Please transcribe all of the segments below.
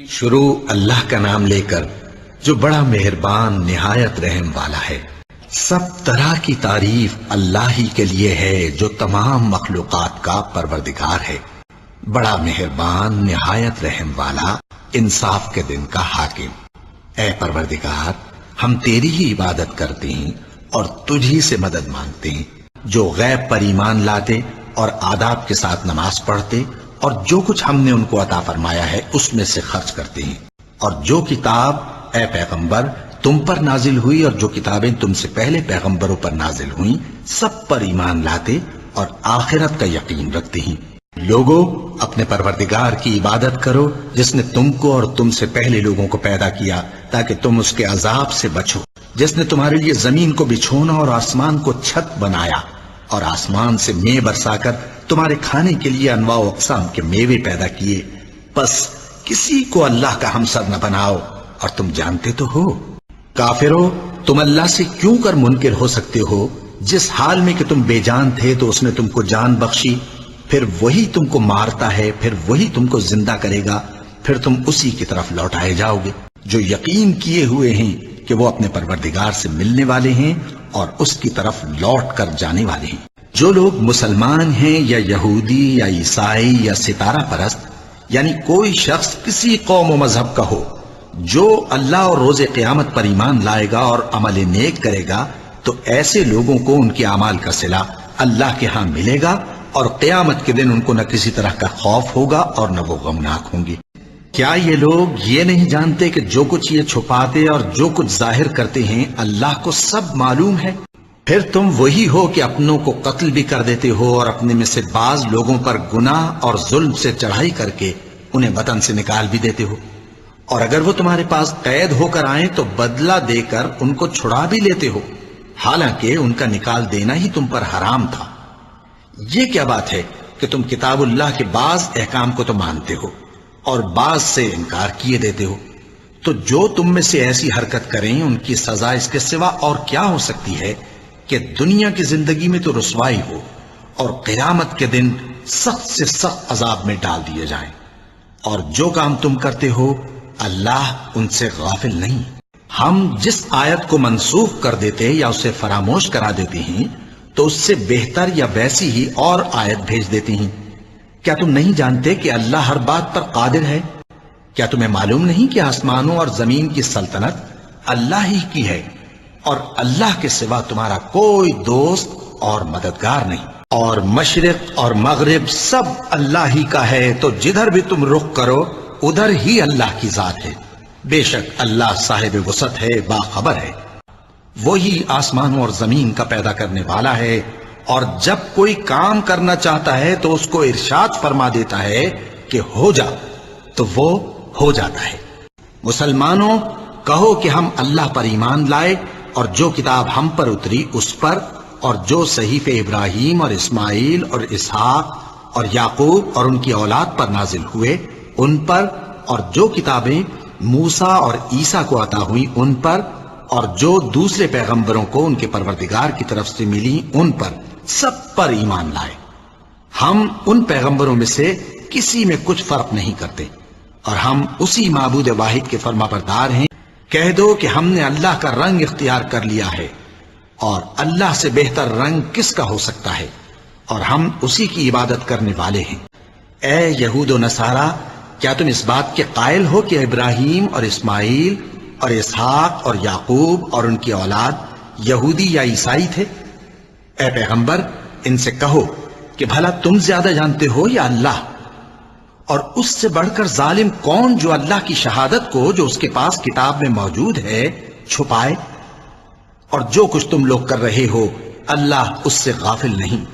شروع اللہ کا نام لے کر جو بڑا مہربان نہایت رحم والا ہے۔ سب طرح کی تعریف اللہ ہی کے لیے ہے جو تمام مخلوقات کا پروردگار ہے، بڑا مہربان نہایت رحم والا، انصاف کے دن کا حاکم۔ اے پروردگار، ہم تیری ہی عبادت کرتے ہیں اور تجھی سے مدد مانگتے ہیں، جو غیب پر ایمان لاتے اور آداب کے ساتھ نماز پڑھتے اور جو کچھ ہم نے ان کو عطا فرمایا ہے اس میں سے خرچ کرتے ہیں، اور جو کتاب اے پیغمبر تم پر نازل ہوئی اور جو کتابیں تم سے پہلے پیغمبروں پر نازل ہوئیں سب پر ایمان لاتے اور آخرت کا یقین رکھتے ہیں۔ لوگوں، اپنے پروردگار کی عبادت کرو جس نے تم کو اور تم سے پہلے لوگوں کو پیدا کیا تاکہ تم اس کے عذاب سے بچو، جس نے تمہارے لیے زمین کو بچھونا اور آسمان کو چھت بنایا اور آسمان سے مے برسا کر تمہارے کھانے کے لیے انواع و اقسام کے میوے پیدا کیے، بس کسی کو اللہ کا ہمسر نہ بناؤ اور تم جانتے تو ہو۔ کافرو، تم اللہ سے کیوں کر منکر ہو سکتے ہو؟ جس حال میں کہ تم بے جان تھے تو اس نے تم کو جان بخشی، پھر وہی تم کو مارتا ہے، پھر وہی تم کو زندہ کرے گا، پھر تم اسی کی طرف لوٹائے جاؤ گے۔ جو یقین کیے ہوئے ہیں کہ وہ اپنے پروردگار سے ملنے والے ہیں اور اس کی طرف لوٹ کر جانے والے ہیں۔ جو لوگ مسلمان ہیں یا یہودی یا عیسائی یا ستارہ پرست، یعنی کوئی شخص کسی قوم و مذہب کا ہو، جو اللہ اور روز قیامت پر ایمان لائے گا اور عمل نیک کرے گا تو ایسے لوگوں کو ان کے اعمال کا صلہ اللہ کے ہاں ملے گا اور قیامت کے دن ان کو نہ کسی طرح کا خوف ہوگا اور نہ وہ غمناک ہوں گے۔ کیا یہ لوگ یہ نہیں جانتے کہ جو کچھ یہ چھپاتے اور جو کچھ ظاہر کرتے ہیں اللہ کو سب معلوم ہے؟ پھر تم وہی ہو کہ اپنوں کو قتل بھی کر دیتے ہو اور اپنے میں سے بعض لوگوں پر گناہ اور ظلم سے چڑھائی کر کے انہیں وطن سے نکال بھی دیتے ہو، اور اگر وہ تمہارے پاس قید ہو کر آئیں تو بدلہ دے کر ان کو چھڑا بھی لیتے ہو، حالانکہ ان کا نکال دینا ہی تم پر حرام تھا۔ یہ کیا بات ہے کہ تم کتاب اللہ کے بعض احکام کو تو مانتے ہو اور بعض سے انکار کیے دیتے ہو؟ تو جو تم میں سے ایسی حرکت کریں ان کی سزا اس کے سوا اور کیا ہو سکتی ہے کہ دنیا کی زندگی میں تو رسوائی ہو اور قیامت کے دن سخت سے سخت عذاب میں ڈال دیے جائیں۔ اور جو کام تم کرتے ہو اللہ ان سے غافل نہیں۔ ہم جس آیت کو منسوخ کر دیتے یا اسے فراموش کرا دیتے ہیں تو اس سے بہتر یا ویسی ہی اور آیت بھیج دیتے ہیں۔ کیا تم نہیں جانتے کہ اللہ ہر بات پر قادر ہے؟ کیا تمہیں معلوم نہیں کہ آسمانوں اور زمین کی سلطنت اللہ ہی کی ہے اور اللہ کے سوا تمہارا کوئی دوست اور مددگار نہیں؟ اور مشرق اور مغرب سب اللہ ہی کا ہے، تو جدھر بھی تم رخ کرو ادھر ہی اللہ کی ذات ہے۔ بے شک اللہ صاحب وسعت ہے، باخبر ہے۔ وہی آسمانوں اور زمین کا پیدا کرنے والا ہے، اور جب کوئی کام کرنا چاہتا ہے تو اس کو ارشاد فرما دیتا ہے کہ ہو جا، تو وہ ہو جاتا ہے۔ مسلمانوں، کہو کہ ہم اللہ پر ایمان لائے اور جو کتاب ہم پر اتری اس پر، اور جو صحیفے ابراہیم اور اسماعیل اور اسحاق اور یعقوب اور ان کی اولاد پر نازل ہوئے ان پر، اور جو کتابیں موسیٰ اور عیسیٰ کو عطا ہوئی ان پر، اور جو دوسرے پیغمبروں کو ان کے پروردگار کی طرف سے ملی ان پر، سب پر ایمان لائے۔ ہم ان پیغمبروں میں سے کسی میں کچھ فرق نہیں کرتے، اور ہم اسی معبود واحد کے فرما بردار ہیں۔ کہہ دو کہ ہم نے اللہ کا رنگ اختیار کر لیا ہے، اور اللہ سے بہتر رنگ کس کا ہو سکتا ہے، اور ہم اسی کی عبادت کرنے والے ہیں۔ اے یہود و نصارہ، کیا تم اس بات کے قائل ہو کہ ابراہیم اور اسماعیل اور اسحاق اور یعقوب اور ان کی اولاد یہودی یا عیسائی تھے؟ اے پیغمبر، ان سے کہو کہ بھلا تم زیادہ جانتے ہو یا اللہ؟ اور اس سے بڑھ کر ظالم کون جو اللہ کی شہادت کو جو اس کے پاس کتاب میں موجود ہے چھپائے؟ اور جو کچھ تم لوگ کر رہے ہو اللہ اس سے غافل نہیں۔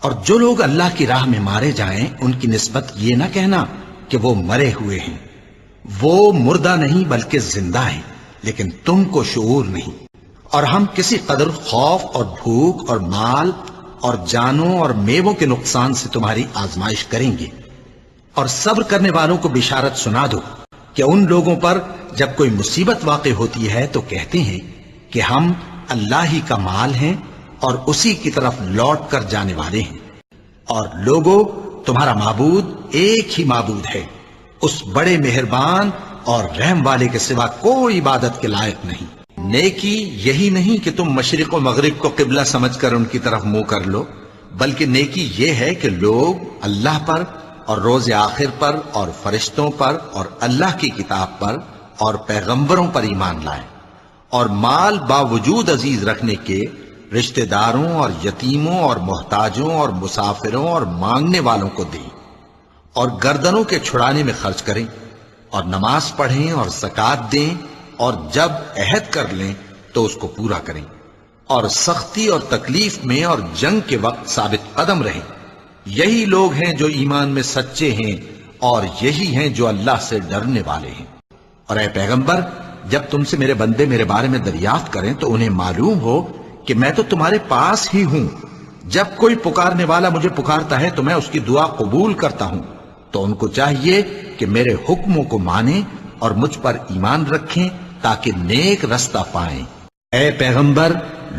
اور جو لوگ اللہ کی راہ میں مارے جائیں ان کی نسبت یہ نہ کہنا کہ وہ مرے ہوئے ہیں، وہ مردہ نہیں بلکہ زندہ ہیں، لیکن تم کو شعور نہیں۔ اور ہم کسی قدر خوف اور بھوک اور مال اور جانوں اور میووں کے نقصان سے تمہاری آزمائش کریں گے، اور صبر کرنے والوں کو بشارت سنا دو کہ ان لوگوں پر جب کوئی مصیبت واقع ہوتی ہے تو کہتے ہیں کہ ہم اللہ ہی کا مال ہیں اور اسی کی طرف لوٹ کر جانے والے ہیں۔ اور لوگوں، تمہارا معبود ایک ہی معبود ہے، اس بڑے مہربان اور رحم والے کے سوا کوئی عبادت کے لائق نہیں۔ نیکی یہی نہیں کہ تم مشرق و مغرب کو قبلہ سمجھ کر ان کی طرف منہ کر لو، بلکہ نیکی یہ ہے کہ لوگ اللہ پر اور روز آخر پر اور فرشتوں پر اور اللہ کی کتاب پر اور پیغمبروں پر ایمان لائیں، اور مال باوجود عزیز رکھنے کے رشتہ داروں اور یتیموں اور محتاجوں اور مسافروں اور مانگنے والوں کو دیں، اور گردنوں کے چھڑانے میں خرچ کریں، اور نماز پڑھیں اور زکوٰۃ دیں، اور جب عہد کر لیں تو اس کو پورا کریں، اور سختی اور تکلیف میں اور جنگ کے وقت ثابت قدم رہیں۔ یہی لوگ ہیں جو ایمان میں سچے ہیں، اور یہی ہیں جو اللہ سے ڈرنے والے ہیں۔ اور اے پیغمبر، جب تم سے میرے بندے میرے بارے میں دریافت کریں تو انہیں معلوم ہو کہ میں تو تمہارے پاس ہی ہوں۔ جب کوئی پکارنے والا مجھے پکارتا ہے تو میں اس کی دعا قبول کرتا ہوں، تو ان کو چاہیے کہ میرے حکموں کو مانیں اور مجھ پر ایمان رکھیں تاکہ نیک رستہ پائیں۔ اے پیغمبر،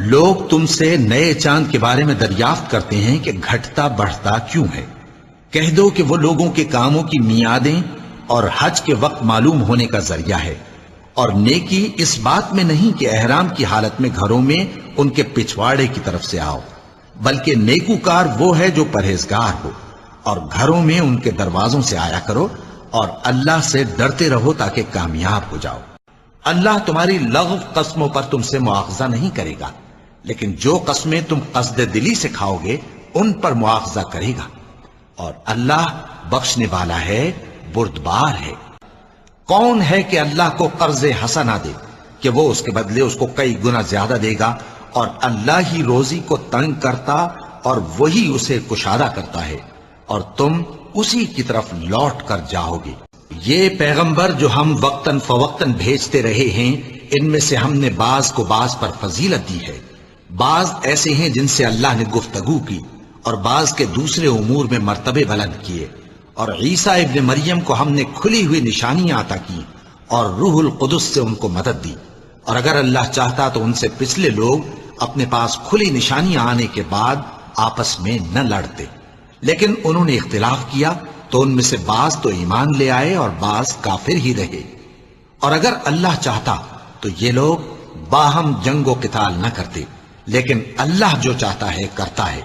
لوگ تم سے نئے چاند کے بارے میں دریافت کرتے ہیں کہ گھٹتا بڑھتا کیوں ہے۔ کہہ دو کہ وہ لوگوں کے کاموں کی میعادیں اور حج کے وقت معلوم ہونے کا ذریعہ ہے، اور نیکی اس بات میں نہیں کہ احرام کی حالت میں گھروں میں ان کے پچھواڑے کی طرف سے آؤ، بلکہ نیکوکار وہ ہے جو پرہیزگار ہو، اور گھروں میں ان کے دروازوں سے آیا کرو، اور اللہ سے ڈرتے رہو تاکہ کامیاب ہو جاؤ۔ اللہ تمہاری لغو قسموں پر تم سے مواخذہ نہیں کرے گا، لیکن جو قسمیں تم قصد دلی سے کھاؤ گے ان پر مواخذہ کرے گا، اور اللہ بخشنے والا ہے، بردبار ہے۔ کون ہے کہ اللہ کو قرض حسنہ دے کہ وہ اس کے بدلے اس کو کئی گنا زیادہ دے گا، اور اللہ ہی روزی کو تنگ کرتا اور وہی اسے کشادہ کرتا ہے، اور تم اسی کی طرف لوٹ کر جاؤ گے۔ یہ پیغمبر جو ہم وقتاً فوقتاً بھیجتے رہے ہیں، ان میں سے ہم نے بعض کو بعض پر فضیلت دی ہے۔ بعض ایسے ہیں جن سے اللہ نے گفتگو کی، اور بعض کے دوسرے امور میں مرتبے بلند کیے، اور عیسیٰ ابن مریم کو ہم نے کھلی ہوئی نشانیاں عطا کی، اور روح القدس سے ان کو مدد دی، اور اگر اللہ چاہتا تو ان سے پچھلے لوگ اپنے پاس کھلی نشانیاں آنے کے بعد آپس میں نہ لڑتے، لیکن انہوں نے اختلاف کیا تو ان میں سے بعض تو ایمان لے آئے اور بعض کافر ہی رہے۔ اور اگر اللہ چاہتا تو یہ لوگ باہم جنگ و قتال نہ کرتے، لیکن اللہ جو چاہتا ہے کرتا ہے۔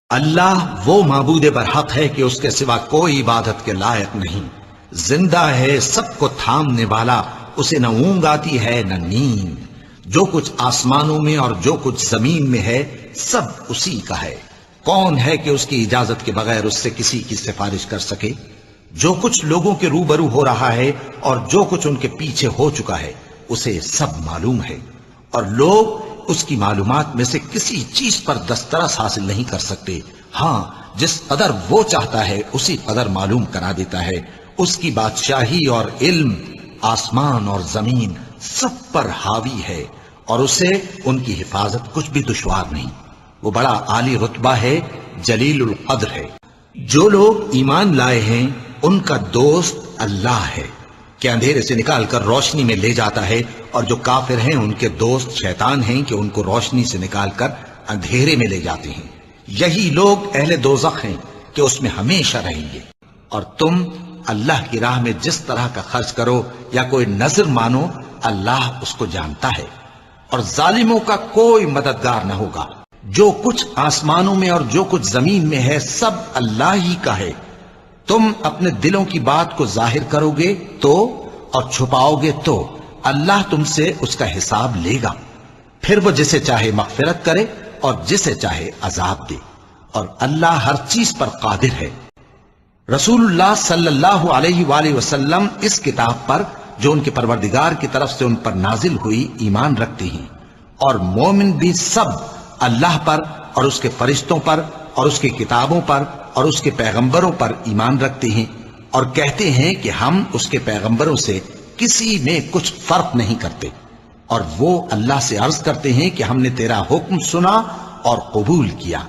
اللہ وہ معبود برحق ہے کہ اس کے سوا کوئی عبادت کے لائق نہیں، زندہ ہے، سب کو تھامنے والا، اسے نہ اونگ آتی ہے نہ نیند۔ جو کچھ آسمانوں میں اور جو کچھ زمین میں ہے سب اسی کا ہے۔ کون ہے کہ اس کی اجازت کے بغیر اس سے کسی کی سفارش کر سکے؟ جو کچھ لوگوں کے روبرو ہو رہا ہے اور جو کچھ ان کے پیچھے ہو چکا ہے اسے سب معلوم ہے، اور لوگ اس کی معلومات میں سے کسی چیز پر دسترس حاصل نہیں کر سکتے۔ ہاں، جس قدر وہ چاہتا ہے اسی قدر معلوم کرا دیتا ہے۔ اس کی بادشاہی اور علم آسمان اور زمین سب پر حاوی ہے، اور اسے ان کی حفاظت کچھ بھی دشوار نہیں۔ وہ بڑا عالی رتبہ ہے، جلیل القدر ہے۔ جو لوگ ایمان لائے ہیں ان کا دوست اللہ ہے کہ اندھیرے سے نکال کر روشنی میں لے جاتا ہے، اور جو کافر ہیں ان کے دوست شیطان ہیں کہ ان کو روشنی سے نکال کر اندھیرے میں لے جاتے ہیں۔ یہی لوگ اہل دوزخ ہیں کہ اس میں ہمیشہ رہیں گے۔ اور تم اللہ کی راہ میں جس طرح کا خرچ کرو یا کوئی نذر مانو، اللہ اس کو جانتا ہے، اور ظالموں کا کوئی مددگار نہ ہوگا۔ جو کچھ آسمانوں میں اور جو کچھ زمین میں ہے سب اللہ ہی کا ہے۔ تم اپنے دلوں کی بات کو ظاہر کرو گے تو اور چھپاؤ گے تو اللہ تم سے اس کا حساب لے گا، پھر وہ جسے چاہے مغفرت کرے اور جسے چاہے عذاب دے، اور اللہ ہر چیز پر قادر ہے۔ رسول اللہ صلی اللہ علیہ وآلہ وسلم اس کتاب پر جو ان کے پروردگار کی طرف سے ان پر نازل ہوئی ایمان رکھتے ہیں، اور مومن بھی سب اللہ پر اور اس کے فرشتوں پر اور اس کی کتابوں پر اور اس کے پیغمبروں پر ایمان رکھتے ہیں، اور کہتے ہیں کہ ہم اس کے پیغمبروں سے کسی میں کچھ فرق نہیں کرتے، اور وہ اللہ سے عرض کرتے ہیں کہ ہم نے تیرا حکم سنا اور قبول کیا۔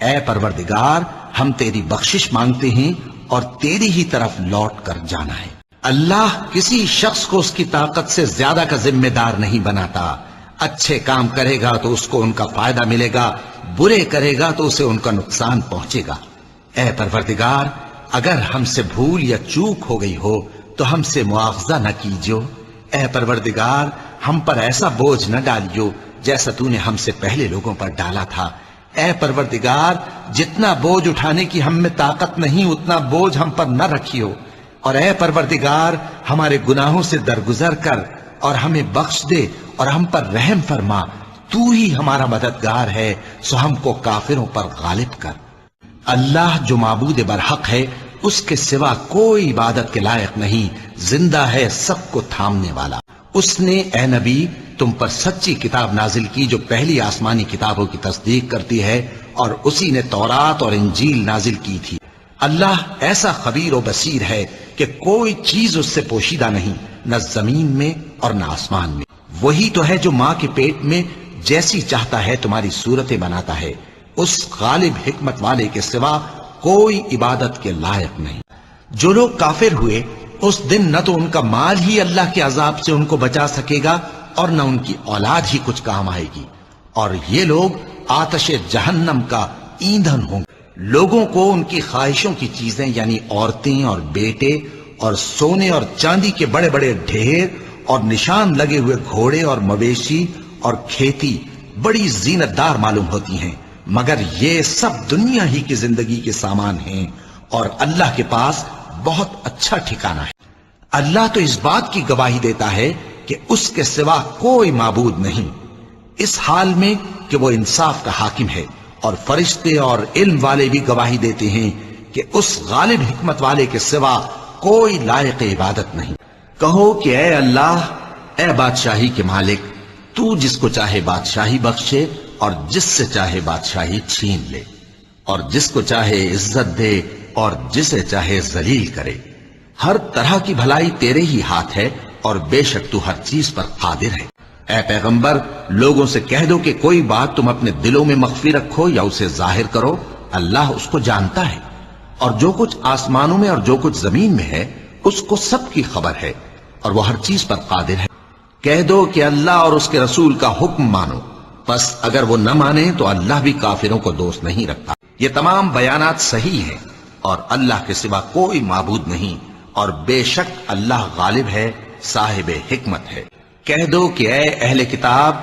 اے پروردگار، ہم تیری بخشش مانگتے ہیں اور تیری ہی طرف لوٹ کر جانا ہے۔ اللہ کسی شخص کو اس کی طاقت سے زیادہ کا ذمہ دار نہیں بناتا۔ اچھے کام کرے گا تو اس کو ان کا فائدہ ملے گا، برے کرے گا تو اسے ان کا نقصان پہنچے گا۔ اے پروردگار، اگر ہم سے بھول یا چوک ہو گئی ہو تو ہم سے مواخذہ نہ کیجو۔ اے پروردگار ہم پر ایسا بوجھ نہ ڈالیو جیسا تو نے ہم سے پہلے لوگوں پر ڈالا تھا۔ اے پروردگار جتنا بوجھ اٹھانے کی ہم میں طاقت نہیں اتنا بوجھ ہم پر نہ رکھیو، اور اے پروردگار ہمارے گناہوں سے درگزر کر اور ہمیں بخش دے اور ہم پر رحم فرما، تو ہی ہمارا مددگار ہے، سو ہم کو کافروں پر غالب کر۔ اللہ جو معبود برحق ہے اس کے سوا کوئی عبادت کے لائق نہیں، زندہ ہے سب کو تھامنے والا۔ اس نے اے نبی تم پر سچی کتاب نازل کی جو پہلی آسمانی کتابوں کی تصدیق کرتی ہے، اور اسی نے تورات اور انجیل نازل کی تھی۔ اللہ ایسا خبیر و بصیر ہے کہ کوئی چیز اس سے پوشیدہ نہیں، نہ زمین میں اور نہ آسمان میں۔ وہی تو ہے جو ماں کے پیٹ میں جیسی چاہتا ہے تمہاری صورتیں بناتا ہے، اس غالب حکمت والے کے سوا کوئی عبادت کے لائق نہیں۔ جو لوگ کافر ہوئے اس دن نہ تو ان کا مال ہی اللہ کے عذاب سے ان کو بچا سکے گا اور نہ ان کی اولاد ہی کچھ کام آئے گی، اور یہ لوگ آتش جہنم کا ایندھن ہوں گے۔ لوگوں کو ان کی خواہشوں کی چیزیں یعنی عورتیں اور بیٹے اور سونے اور چاندی کے بڑے بڑے ڈھیر اور نشان لگے ہوئے گھوڑے اور مویشی اور کھیتی بڑی زینت دار معلوم ہوتی ہیں، مگر یہ سب دنیا ہی کی زندگی کے سامان ہیں، اور اللہ کے پاس بہت اچھا ٹھکانہ ہے۔ اللہ تو اس بات کی گواہی دیتا ہے کہ اس کے سوا کوئی معبود نہیں، اس حال میں کہ وہ انصاف کا حاکم ہے، اور فرشتے اور علم والے بھی گواہی دیتے ہیں کہ اس غالب حکمت والے کے سوا کوئی لائق عبادت نہیں۔ کہو کہ اے اللہ، اے بادشاہی کے مالک، تو جس کو چاہے بادشاہی بخشے اور جس سے چاہے بادشاہی چھین لے، اور جس کو چاہے عزت دے اور جسے چاہے ذلیل کرے۔ ہر طرح کی بھلائی تیرے ہی ہاتھ ہے، اور بے شک تو ہر چیز پر قادر ہے۔ اے پیغمبر لوگوں سے کہہ دو کہ کوئی بات تم اپنے دلوں میں مخفی رکھو یا اسے ظاہر کرو، اللہ اس کو جانتا ہے، اور جو کچھ آسمانوں میں اور جو کچھ زمین میں ہے اس کو سب کی خبر ہے، اور وہ ہر چیز پر قادر ہے۔ کہہ دو کہ اللہ اور اس کے رسول کا حکم مانو، پس اگر وہ نہ مانے تو اللہ بھی کافروں کو دوست نہیں رکھتا۔ یہ تمام بیانات صحیح ہیں، اور اللہ کے سوا کوئی معبود نہیں، اور بے شک اللہ غالب ہے، صاحب حکمت ہے۔ کہہ دو کہ اے اہل کتاب،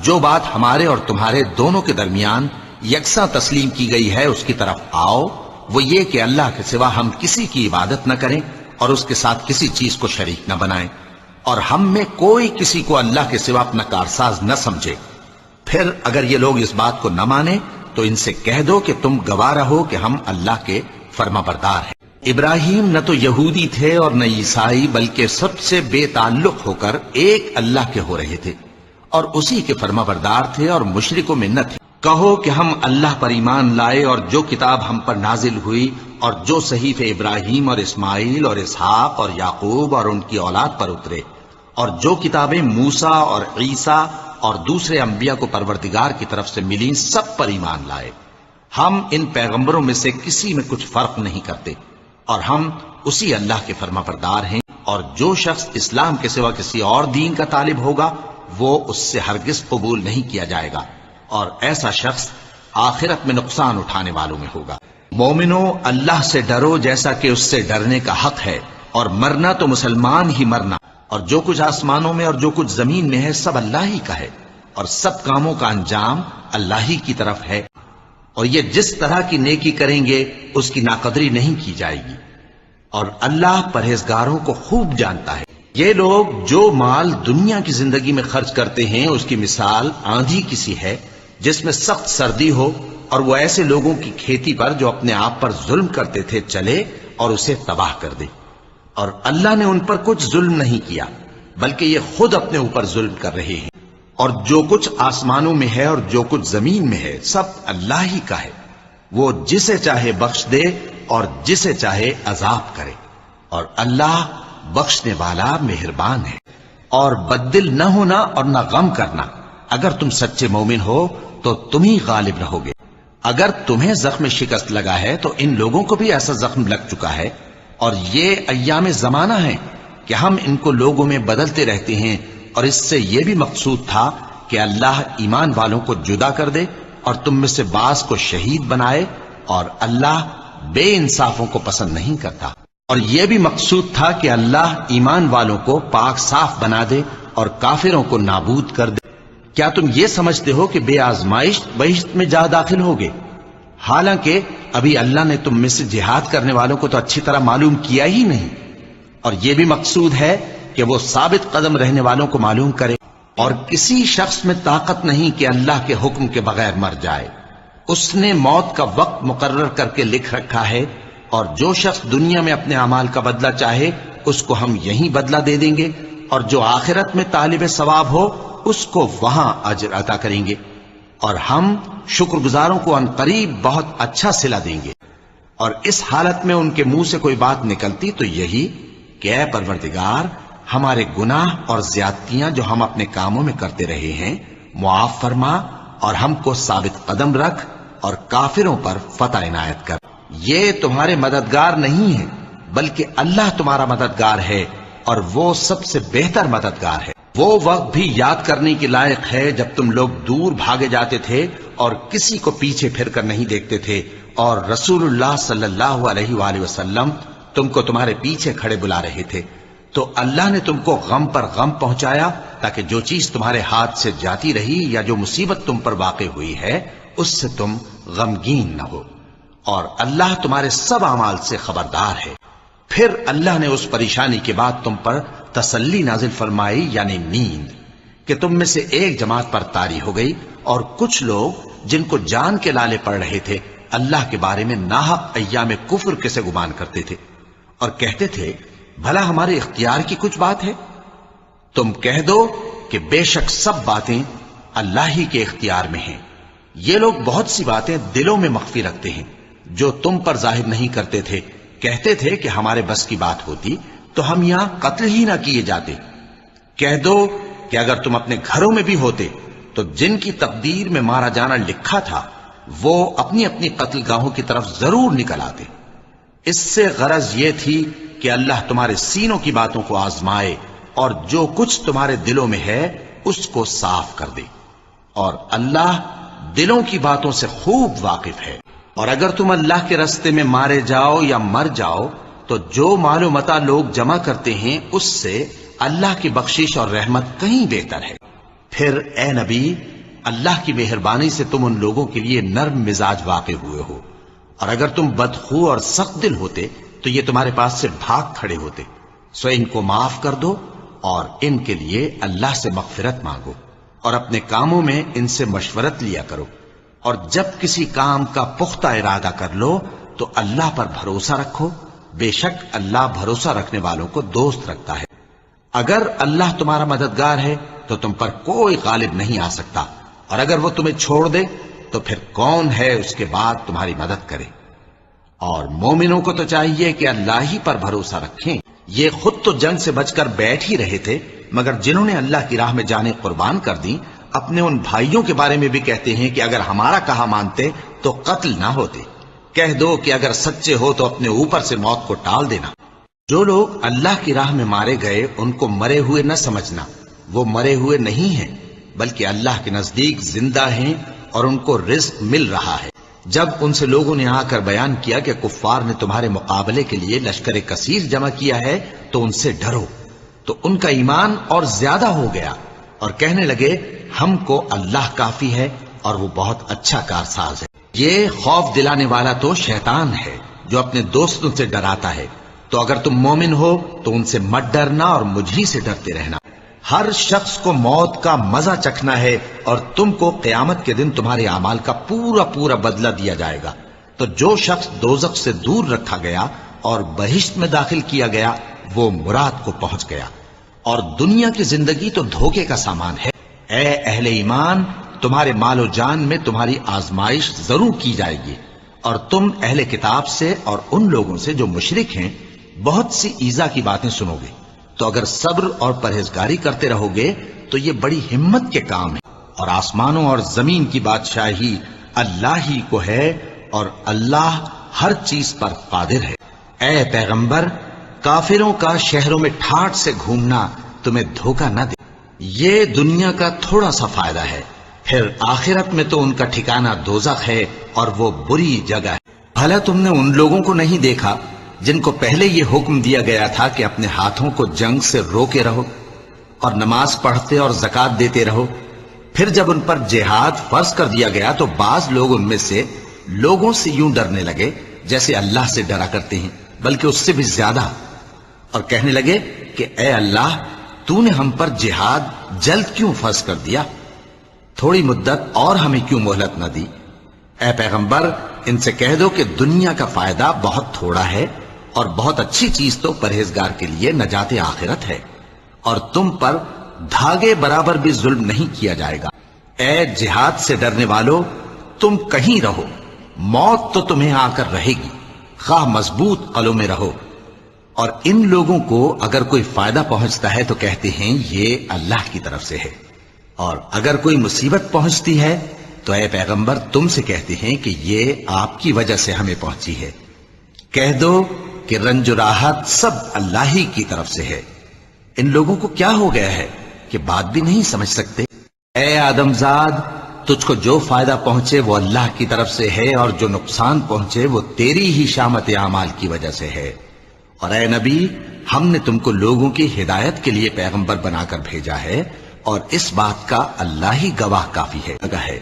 جو بات ہمارے اور تمہارے دونوں کے درمیان یکساں تسلیم کی گئی ہے اس کی طرف آؤ، وہ یہ کہ اللہ کے سوا ہم کسی کی عبادت نہ کریں اور اس کے ساتھ کسی چیز کو شریک نہ بنائیں، اور ہم میں کوئی کسی کو اللہ کے سوا اپنا کارساز نہ سمجھے۔ پھر اگر یہ لوگ اس بات کو نہ مانیں تو ان سے کہہ دو کہ تم گواہ رہو کہ ہم اللہ کے فرما بردار ہیں۔ ابراہیم نہ تو یہودی تھے اور نہ عیسائی، بلکہ سب سے بے تعلق ہو کر ایک اللہ کے ہو رہے تھے، اور اسی کے فرما بردار تھے اور مشرکوں میں نہ تھے۔ کہو کہ ہم اللہ پر ایمان لائے اور جو کتاب ہم پر نازل ہوئی اور جو صحیف ابراہیم اور اسماعیل اور اسحاق اور یعقوب اور ان کی اولاد پر اترے، اور جو کتابیں موسیٰ اور عیسیٰ اور دوسرے انبیاء کو پروردگار کی طرف سے ملیں، سب پر ایمان لائے۔ ہم ان پیغمبروں میں سے کسی میں کچھ فرق نہیں کرتے، اور ہم اسی اللہ کے فرما بردار ہیں، اور جو شخص اسلام کے سوا کسی اور دین کا طالب ہوگا وہ اس سے ہرگز قبول نہیں کیا جائے گا، اور ایسا شخص آخرت میں نقصان اٹھانے والوں میں ہوگا۔ مومنو، اللہ سے ڈرو جیسا کہ اس سے ڈرنے کا حق ہے، اور مرنا تو مسلمان ہی مرنا، اور جو کچھ آسمانوں میں اور جو کچھ زمین میں ہے سب اللہ ہی کا ہے، اور سب کاموں کا انجام اللہ ہی کی طرف ہے، اور یہ جس طرح کی نیکی کریں گے اس کی ناقدری نہیں کی جائے گی، اور اللہ پرہیزگاروں کو خوب جانتا ہے۔ یہ لوگ جو مال دنیا کی زندگی میں خرچ کرتے ہیں اس کی مثال آندھی کسی ہے جس میں سخت سردی ہو، اور وہ ایسے لوگوں کی کھیتی پر جو اپنے آپ پر ظلم کرتے تھے چلے اور اسے تباہ کر دے، اور اللہ نے ان پر کچھ ظلم نہیں کیا بلکہ یہ خود اپنے اوپر ظلم کر رہے ہیں۔ اور جو کچھ آسمانوں میں ہے اور جو کچھ زمین میں ہے سب اللہ ہی کا ہے، وہ جسے چاہے بخش دے اور جسے چاہے عذاب کرے، اور اللہ بخشنے والا مہربان ہے۔ اور بددل نہ ہونا اور نہ غم کرنا، اگر تم سچے مومن ہو تو تم ہی غالب رہو گے۔ اگر تمہیں زخم شکست لگا ہے تو ان لوگوں کو بھی ایسا زخم لگ چکا ہے، اور یہ ایام زمانہ ہے کہ ہم ان کو لوگوں میں بدلتے رہتے ہیں، اور اس سے یہ بھی مقصود تھا کہ اللہ ایمان والوں کو جدا کر دے اور تم میں سے بعض کو شہید بنائے، اور اللہ بے انصافوں کو پسند نہیں کرتا۔ اور یہ بھی مقصود تھا کہ اللہ ایمان والوں کو پاک صاف بنا دے اور کافروں کو نابود کر دے۔ کیا تم یہ سمجھتے ہو کہ بے آزمائش بہشت میں جا داخل ہوگے؟ حالانکہ ابھی اللہ نے تم میں سے جہاد کرنے والوں کو تو اچھی طرح معلوم کیا ہی نہیں۔ اور یہ بھی مقصود ہے کہ وہ ثابت قدم رہنے والوں کو معلوم کرے، اور کسی شخص میں طاقت نہیں کہ اللہ کے حکم کے بغیر مر جائے۔ اس نے موت کا وقت مقرر کر کے لکھ رکھا ہے، اور جو شخص دنیا میں اپنے اعمال کا بدلہ چاہے اس کو ہم یہیں بدلہ دے دیں گے، اور جو آخرت میں طالب ثواب ہو اس کو وہاں اجر عطا کریں گے، اور ہم شکر گزاروں کو عنقریب بہت اچھا صلہ دیں گے۔ اور اس حالت میں ان کے منہ سے کوئی بات نکلتی تو یہی کہ اے پروردگار، ہمارے گناہ اور زیادتیاں جو ہم اپنے کاموں میں کرتے رہے ہیں معاف فرما، اور ہم کو ثابت قدم رکھ اور کافروں پر فتح عنایت کر۔ یہ تمہارے مددگار نہیں ہے بلکہ اللہ تمہارا مددگار ہے، اور وہ سب سے بہتر مددگار ہے۔ وہ وقت بھی یاد کرنے کے لائق ہے جب تم لوگ دور بھاگے جاتے تھے اور کسی کو پیچھے پھر کر نہیں دیکھتے تھے، اور رسول اللہ صلی اللہ علیہ وآلہ وسلم تم کو تمہارے پیچھے کھڑے بلا رہے تھے، تو اللہ نے تم کو غم پر غم پہنچایا تاکہ جو چیز تمہارے ہاتھ سے جاتی رہی یا جو مصیبت تم پر واقع ہوئی ہے اس سے تم غمگین نہ ہو، اور اللہ تمہارے سب اعمال سے خبردار ہے۔ پھر اللہ نے اس پریشانی کے بعد تم پر تسلی نازل فرمائی، یعنی نیند، کہ تم میں سے ایک جماعت پر طاری ہو گئی، اور کچھ لوگ جن کو جان کے لالے پڑ رہے تھے اللہ کے بارے میں ناحق ایام کفر کے سے گمان کرتے تھے، اور کہتے تھے بھلا ہمارے اختیار کی کچھ بات ہے؟ تم کہہ دو کہ بے شک سب باتیں اللہ ہی کے اختیار میں ہیں۔ یہ لوگ بہت سی باتیں دلوں میں مخفی رکھتے ہیں جو تم پر ظاہر نہیں کرتے تھے۔ کہتے تھے کہ ہمارے بس کی بات ہوتی تو ہم یہاں قتل ہی نہ کیے جاتے۔ کہہ دو کہ اگر تم اپنے گھروں میں بھی ہوتے تو جن کی تقدیر میں مارا جانا لکھا تھا وہ اپنی اپنی قتل گاہوں کی طرف ضرور نکل آتے۔ اس سے غرض یہ تھی کہ اللہ تمہارے سینوں کی باتوں کو آزمائے اور جو کچھ تمہارے دلوں میں ہے اس کو صاف کر دے، اور اللہ دلوں کی باتوں سے خوب واقف ہے۔ اور اگر تم اللہ کے راستے میں مارے جاؤ یا مر جاؤ تو جو مال و متاع لوگ جمع کرتے ہیں اس سے اللہ کی بخشش اور رحمت کہیں بہتر ہے۔ پھر اے نبی، اللہ کی مہربانی سے تم ان لوگوں کے لیے نرم مزاج واقع ہوئے ہو، اور اگر تم بدخو اور سخت دل ہوتے تو یہ تمہارے پاس سے بھاگ کھڑے ہوتے۔ سو ان کو معاف کر دو اور ان کے لیے اللہ سے مغفرت مانگو، اور اپنے کاموں میں ان سے مشورت لیا کرو، اور جب کسی کام کا پختہ ارادہ کر لو تو اللہ پر بھروسہ رکھو، بے شک اللہ بھروسہ رکھنے والوں کو دوست رکھتا ہے۔ اگر اللہ تمہارا مددگار ہے تو تم پر کوئی غالب نہیں آ سکتا، اور اگر وہ تمہیں چھوڑ دے تو پھر کون ہے اس کے بعد تمہاری مدد کرے؟ اور مومنوں کو تو چاہیے کہ اللہ ہی پر بھروسہ رکھیں۔ یہ خود تو جنگ سے بچ کر بیٹھ ہی رہے تھے، مگر جنہوں نے اللہ کی راہ میں جانیں قربان کر دی اپنے ان بھائیوں کے بارے میں بھی کہتے ہیں کہ اگر ہمارا کہا مانتے تو قتل نہ ہوتے۔ کہہ دو کہ اگر سچے ہو تو اپنے اوپر سے موت کو ٹال دینا۔ جو لوگ اللہ کی راہ میں مارے گئے ان کو مرے ہوئے نہ سمجھنا، وہ مرے ہوئے نہیں ہیں بلکہ اللہ کے نزدیک زندہ ہیں اور ان کو رزق مل رہا ہے۔ جب ان سے لوگوں نے آ کر بیان کیا کہ کفار نے تمہارے مقابلے کے لیے لشکر کثیر جمع کیا ہے تو ان سے ڈرو، تو ان کا ایمان اور زیادہ ہو گیا اور کہنے لگے ہم کو اللہ کافی ہے اور وہ بہت اچھا کارساز ہے۔ یہ خوف دلانے والا تو شیطان ہے جو اپنے دوستوں سے ڈراتا ہے، تو اگر تم مومن ہو تو ان سے مت ڈرنا اور مجھ ہی سے ڈرتے رہنا۔ ہر شخص کو موت کا مزہ چکھنا ہے اور تم کو قیامت کے دن تمہارے اعمال کا پورا پورا بدلہ دیا جائے گا۔ تو جو شخص دوزخ سے دور رکھا گیا اور بہشت میں داخل کیا گیا وہ مراد کو پہنچ گیا، اور دنیا کی زندگی تو دھوکے کا سامان ہے۔ اے اہل ایمان، تمہارے مال و جان میں تمہاری آزمائش ضرور کی جائے گی، اور تم اہل کتاب سے اور ان لوگوں سے جو مشرک ہیں بہت سی ایذا کی باتیں سنو گے، تو اگر صبر اور پرہیزگاری کرتے رہو گے تو یہ بڑی ہمت کے کام ہے۔ اور آسمانوں اور زمین کی بادشاہی اللہ ہی کو ہے، اور اللہ ہر چیز پر قادر ہے۔ اے پیغمبر، کافروں کا شہروں میں ٹھاٹ سے گھومنا تمہیں دھوکہ نہ دے، یہ دنیا کا تھوڑا سا فائدہ ہے، پھر آخرت میں تو ان کا ٹھکانہ دوزخ ہے اور وہ بری جگہ ہے۔ بھلا تم نے ان لوگوں کو نہیں دیکھا جن کو پہلے یہ حکم دیا گیا تھا کہ اپنے ہاتھوں کو جنگ سے روکے رہو اور نماز پڑھتے اور زکات دیتے رہو، پھر جب ان پر جہاد فرض کر دیا گیا تو بعض لوگ ان میں سے لوگوں سے یوں ڈرنے لگے جیسے اللہ سے ڈرا کرتے ہیں، بلکہ اس سے بھی زیادہ، اور کہنے لگے کہ اے اللہ، تو نے ہم پر جہاد جلد کیوں فرض کر دیا؟ تھوڑی مدت اور ہمیں کیوں مہلت نہ دی؟ اے پیغمبر، ان سے کہہ دو کہ دنیا کا فائدہ بہت تھوڑا ہے، اور بہت اچھی چیز تو پرہیزگار کے لیے نجات آخرت ہے، اور تم پر دھاگے برابر بھی ظلم نہیں کیا جائے گا۔ اے جہاد سے ڈرنے والو، تم کہیں رہو، موت تو تمہیں آ کر رہے گی، خواہ مضبوط قلعوں میں رہو۔ اور ان لوگوں کو اگر کوئی فائدہ پہنچتا ہے تو کہتے ہیں یہ اللہ کی طرف سے ہے، اور اگر کوئی مصیبت پہنچتی ہے تو اے پیغمبر تم سے کہتے ہیں کہ یہ آپ کی وجہ سے ہمیں پہنچی ہے۔ کہہ دو کہ رنج و راحت سب اللہ ہی کی طرف سے ہے۔ ان لوگوں کو کیا ہو گیا ہے کہ بات بھی نہیں سمجھ سکتے؟ اے آدم زاد، تجھ کو جو فائدہ پہنچے وہ اللہ کی طرف سے ہے، اور جو نقصان پہنچے وہ تیری ہی شامت اعمال کی وجہ سے ہے۔ اور اے نبی، ہم نے تم کو لوگوں کی ہدایت کے لیے پیغمبر بنا کر بھیجا ہے، اور اس بات کا اللہ ہی گواہ کافی ہے۔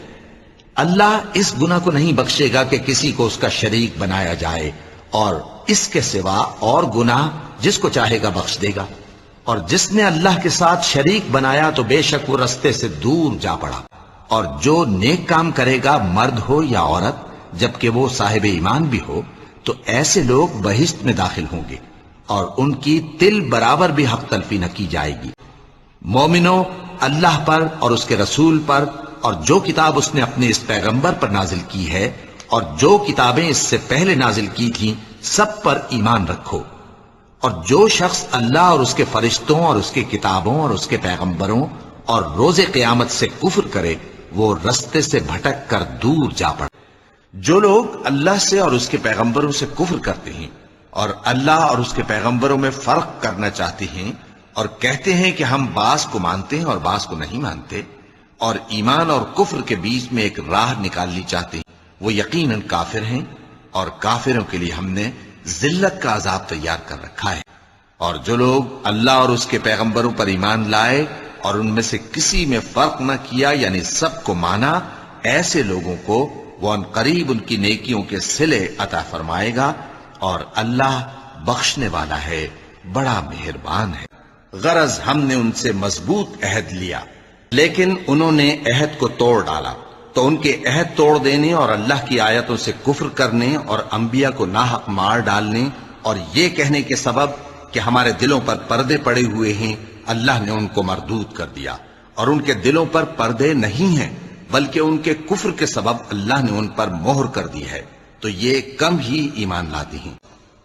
اللہ اس گناہ کو نہیں بخشے گا کہ کسی کو اس کا شریک بنایا جائے، اور اس کے سوا اور گناہ جس کو چاہے گا بخش دے گا، اور جس نے اللہ کے ساتھ شریک بنایا تو بے شک وہ رستے سے دور جا پڑا۔ اور جو نیک کام کرے گا، مرد ہو یا عورت، جبکہ وہ صاحب ایمان بھی ہو، تو ایسے لوگ بہشت میں داخل ہوں گے، اور ان کی تل برابر بھی حق تلفی نہ کی جائے گی۔ مومنو، اللہ پر اور اس کے رسول پر اور جو کتاب اس نے اپنے اس پیغمبر پر نازل کی ہے اور جو کتابیں اس سے پہلے نازل کی تھیں، سب پر ایمان رکھو۔ اور جو شخص اللہ اور اس کے فرشتوں اور اس کے کتابوں اور اس کے پیغمبروں اور روز قیامت سے کفر کرے، وہ رستے سے بھٹک کر دور جا پڑے۔ جو لوگ اللہ سے اور اس کے پیغمبروں سے کفر کرتے ہیں اور اللہ اور اس کے پیغمبروں میں فرق کرنا چاہتے ہیں اور کہتے ہیں کہ ہم بعض کو مانتے ہیں اور بعض کو نہیں مانتے، اور ایمان اور کفر کے بیچ میں ایک راہ نکالنی چاہتے ہیں، وہ یقیناً کافر ہیں، اور کافروں کے لیے ہم نے ذلت کا عذاب تیار کر رکھا ہے۔ اور جو لوگ اللہ اور اس کے پیغمبروں پر ایمان لائے اور ان میں سے کسی میں فرق نہ کیا، یعنی سب کو مانا، ایسے لوگوں کو وہ ان قریب ان کی نیکیوں کے صلے عطا فرمائے گا، اور اللہ بخشنے والا ہے، بڑا مہربان ہے۔ غرض ہم نے ان سے مضبوط عہد لیا، لیکن انہوں نے عہد کو توڑ ڈالا، تو ان کے عہد توڑ دینے اور اللہ کی آیتوں سے کفر کرنے اور انبیاء کو ناحق مار ڈالنے اور یہ کہنے کے سبب کہ ہمارے دلوں پر پردے پڑے ہوئے ہیں، اللہ نے ان کو مردود کر دیا، اور ان کے دلوں پر پردے نہیں ہیں بلکہ ان کے کفر کے سبب اللہ نے ان پر مہر کر دی ہے، تو یہ کم ہی ایمان لاتے ہیں۔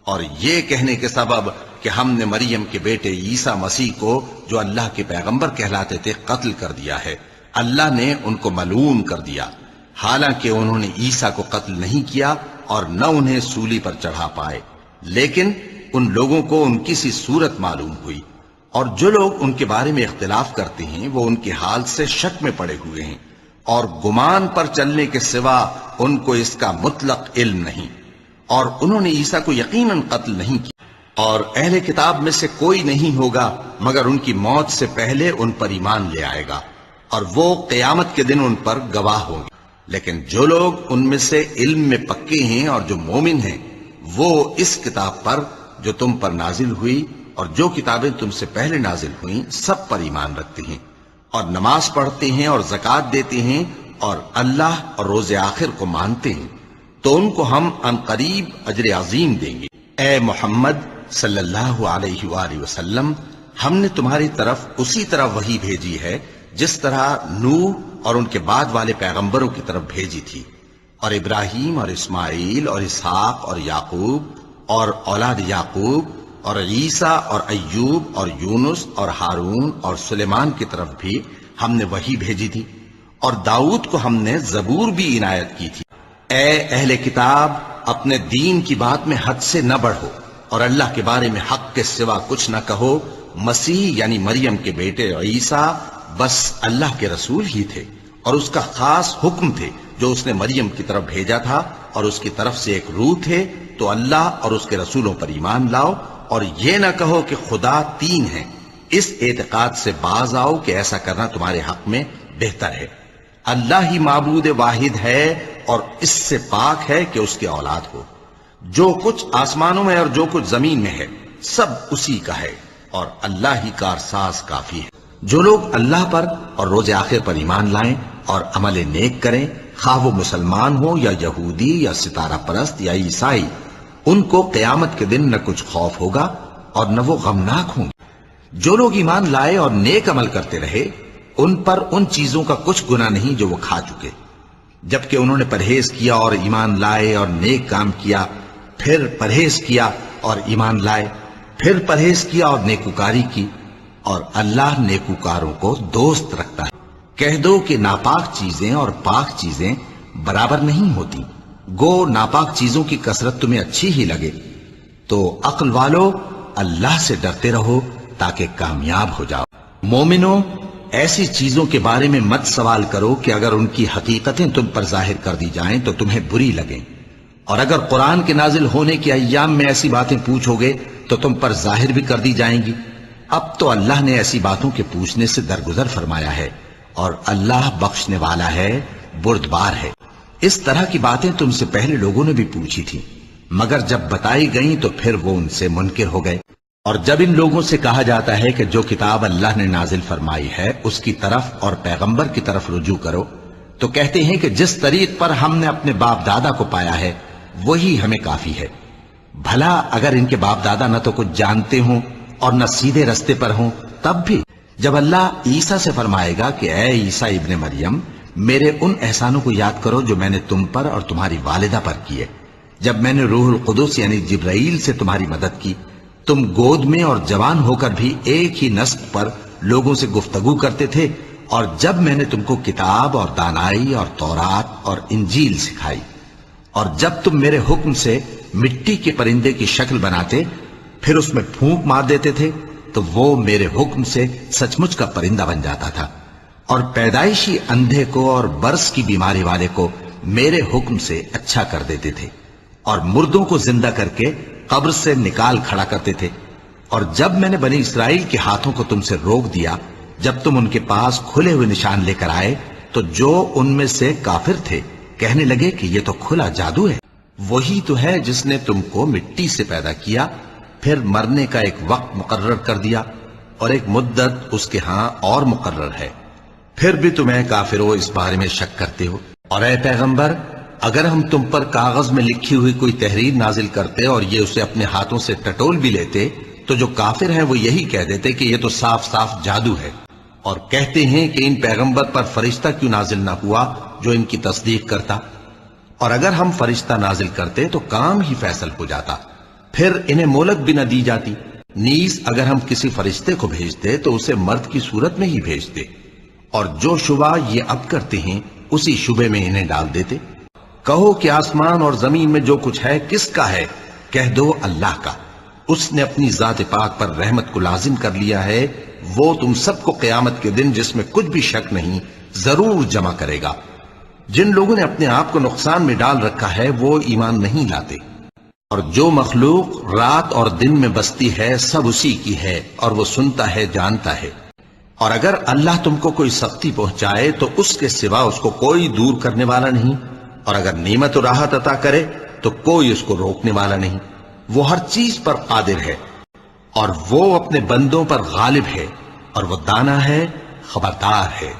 اور یہ کہنے کے سبب کہ ہم نے مریم کے بیٹے عیسیٰ مسیح کو، جو اللہ کے پیغمبر کہلاتے تھے، قتل کر دیا ہے، اللہ نے ان کو ملعون کر دیا، حالانکہ انہوں نے عیسیٰ کو قتل نہیں کیا اور نہ انہیں سولی پر چڑھا پائے، لیکن ان لوگوں کو ان کی سی صورت معلوم ہوئی۔ اور جو لوگ ان کے بارے میں اختلاف کرتے ہیں وہ ان کے حال سے شک میں پڑے ہوئے ہیں، اور گمان پر چلنے کے سوا ان کو اس کا مطلق علم نہیں، اور انہوں نے عیسیٰ کو یقیناً قتل نہیں کیا۔ اور اہل کتاب میں سے کوئی نہیں ہوگا مگر ان کی موت سے پہلے ان پر ایمان لے آئے گا، اور وہ قیامت کے دن ان پر گواہ ہوں گے۔ لیکن جو لوگ ان میں سے علم میں پکے ہیں اور جو مومن ہیں، وہ اس کتاب پر جو تم پر نازل ہوئی اور جو کتابیں تم سے پہلے نازل ہوئیں، سب پر ایمان رکھتے ہیں، اور نماز پڑھتے ہیں اور زکات دیتے ہیں، اور اللہ اور روز آخر کو مانتے ہیں، تو ان کو ہم عنقریب اجر عظیم دیں گے۔ اے محمد صلی اللہ علیہ وآلہ وسلم، ہم نے تمہاری طرف اسی طرح وحی بھیجی ہے جس طرح نوح اور ان کے بعد والے پیغمبروں کی طرف بھیجی تھی، اور ابراہیم اور اسماعیل اور اسحاق اور یعقوب اور اولاد یعقوب اور عیسیٰ اور ایوب اور یونس اور ہارون اور سلیمان کی طرف بھی ہم نے وحی بھیجی تھی، اور داؤد کو ہم نے زبور بھی عنایت کی تھی۔ اے اہل کتاب، اپنے دین کی بات میں حد سے نہ بڑھو، اور اللہ کے بارے میں حق کے سوا کچھ نہ کہو۔ مسیح یعنی مریم کے بیٹے عیسیٰ بس اللہ کے رسول ہی تھے، اور اس کا خاص حکم تھے جو اس نے مریم کی طرف بھیجا تھا، اور اس کی طرف سے ایک روح تھے، تو اللہ اور اس کے رسولوں پر ایمان لاؤ، اور یہ نہ کہو کہ خدا تین ہیں، اس اعتقاد سے باز آؤ کہ ایسا کرنا تمہارے حق میں بہتر ہے۔ اللہ ہی معبود واحد ہے اور اس سے پاک ہے کہ اس کی اولاد ہو۔ جو کچھ آسمانوں میں اور جو کچھ زمین میں ہے سب اسی کا ہے، اور اللہ ہی کارساز کافی ہے۔ جو لوگ اللہ پر اور روز آخر پر ایمان لائیں اور عمل نیک کریں، خواہ وہ مسلمان ہو یا یہودی یا ستارہ پرست یا عیسائی، ان کو قیامت کے دن نہ کچھ خوف ہوگا اور نہ وہ غمناک ہوں گے۔ جو لوگ ایمان لائے اور نیک عمل کرتے رہے، ان پر ان چیزوں کا کچھ گناہ نہیں جو وہ کھا چکے، جبکہ انہوں نے پرہیز کیا اور ایمان لائے اور نیک کام کیا، پھر پرہیز کیا اور ایمان لائے، پھر پرہیز کیا اور نیکوکاری کی، اور اللہ نیکوکاروں کو دوست رکھتا ہے۔ کہہ دو کہ ناپاک چیزیں اور پاک چیزیں برابر نہیں ہوتی، گو ناپاک چیزوں کی کثرت تمہیں اچھی ہی لگے، تو عقل والو اللہ سے ڈرتے رہو تاکہ کامیاب ہو جاؤ۔ مومنو، ایسی چیزوں کے بارے میں مت سوال کرو کہ اگر ان کی حقیقتیں تم پر ظاہر کر دی جائیں تو تمہیں بری لگیں، اور اگر قرآن کے نازل ہونے کے ایام میں ایسی باتیں پوچھو گے تو تم پر ظاہر بھی کر دی جائیں گی۔ اب تو اللہ نے ایسی باتوں کے پوچھنے سے درگزر فرمایا ہے، اور اللہ بخشنے والا ہے، بردبار ہے۔ اس طرح کی باتیں تم سے پہلے لوگوں نے بھی پوچھی تھی، مگر جب بتائی گئیں تو پھر وہ ان سے منکر ہو گئے۔ اور جب ان لوگوں سے کہا جاتا ہے کہ جو کتاب اللہ نے نازل فرمائی ہے اس کی طرف اور پیغمبر کی طرف رجوع کرو، تو کہتے ہیں کہ جس طریق پر ہم نے اپنے باپ دادا کو پایا ہے وہی ہمیں کافی ہے۔ بھلا اگر ان کے باپ دادا نہ تو کچھ جانتے ہوں اور نہ سیدھے رستے پر ہوں، تب بھی جب اللہ عیسیٰ سے فرمائے گا کہ اے عیسیٰ ابن مریم، میرے ان احسانوں کو یاد کرو جو میں نے تم پر اور تمہاری والدہ پر کیے، جب میں نے روح القدس یعنی جبرائیل سے تمہاری مدد کی، تم گود میں اور جوان ہو کر بھی ایک ہی نسق پر لوگوں سے گفتگو کرتے تھے، اور جب میں نے تم کو کتاب اور دانائی اور تورات اور انجیل سکھائی، اور جب تم میرے حکم سے مٹی کے پرندے کی شکل بناتے پھر اس میں پھونک مار دیتے تھے تو وہ میرے حکم سے سچ مچ کا پرندہ بن جاتا تھا، اور پیدائشی اندھے کو اور برس کی بیماری والے کو میرے حکم سے اچھا کر دیتے تھے، اور مردوں کو زندہ کر کے قبر سے نکال کھڑا کرتے تھے۔ اور جب میں نے بنی اسرائیل کے ہاتھوں کو تم سے روک دیا، جب تم ان کے پاس کھلے ہوئے نشان لے کر آئے، تو جو ان میں سے کافر تھے کہنے لگے کہ یہ تو کھلا جادو ہے۔ وہی تو ہے جس نے تم کو مٹی سے پیدا کیا، پھر مرنے کا ایک وقت مقرر کر دیا، اور ایک مدت اس کے ہاں اور مقرر ہے، پھر بھی تمہیں کافروں اس بارے میں شک کرتے ہو۔ اور اے پیغمبر، اگر ہم تم پر کاغذ میں لکھی ہوئی کوئی تحریر نازل کرتے اور یہ اسے اپنے ہاتھوں سے ٹٹول بھی لیتے، تو جو کافر ہیں وہ یہی کہہ دیتے کہ یہ تو صاف صاف جادو ہے، اور کہتے ہیں کہ ان پیغمبر پر فرشتہ کیوں نازل نہ ہوا جو ان کی تصدیق کرتا، اور اگر ہم فرشتہ نازل کرتے تو کام ہی فیصل ہو جاتا، پھر انہیں مہلت بھی نہ دی جاتی۔ نیز اگر ہم کسی فرشتے کو بھیجتے تو اسے مرد کی صورت میں ہی بھیجتے، اور جو شبہ یہ اب کرتے ہیں اسی شبے میں انہیں ڈال دیتے۔ کہو کہ آسمان اور زمین میں جو کچھ ہے کس کا ہے؟ کہہ دو اللہ کا۔ اس نے اپنی ذات پاک پر رحمت کو لازم کر لیا ہے، وہ تم سب کو قیامت کے دن جس میں کچھ بھی شک نہیں ضرور جمع کرے گا۔ جن لوگوں نے اپنے آپ کو نقصان میں ڈال رکھا ہے وہ ایمان نہیں لاتے، اور جو مخلوق رات اور دن میں بستی ہے سب اسی کی ہے، اور وہ سنتا ہے جانتا ہے۔ اور اگر اللہ تم کو کوئی سختی پہنچائے تو اس کے سوا اس کو کوئی دور کرنے والا نہیں، اور اگر نعمت و راحت عطا کرے تو کوئی اس کو روکنے والا نہیں۔ وہ ہر چیز پر قادر ہے، اور وہ اپنے بندوں پر غالب ہے، اور وہ دانا ہے، خبردار ہے۔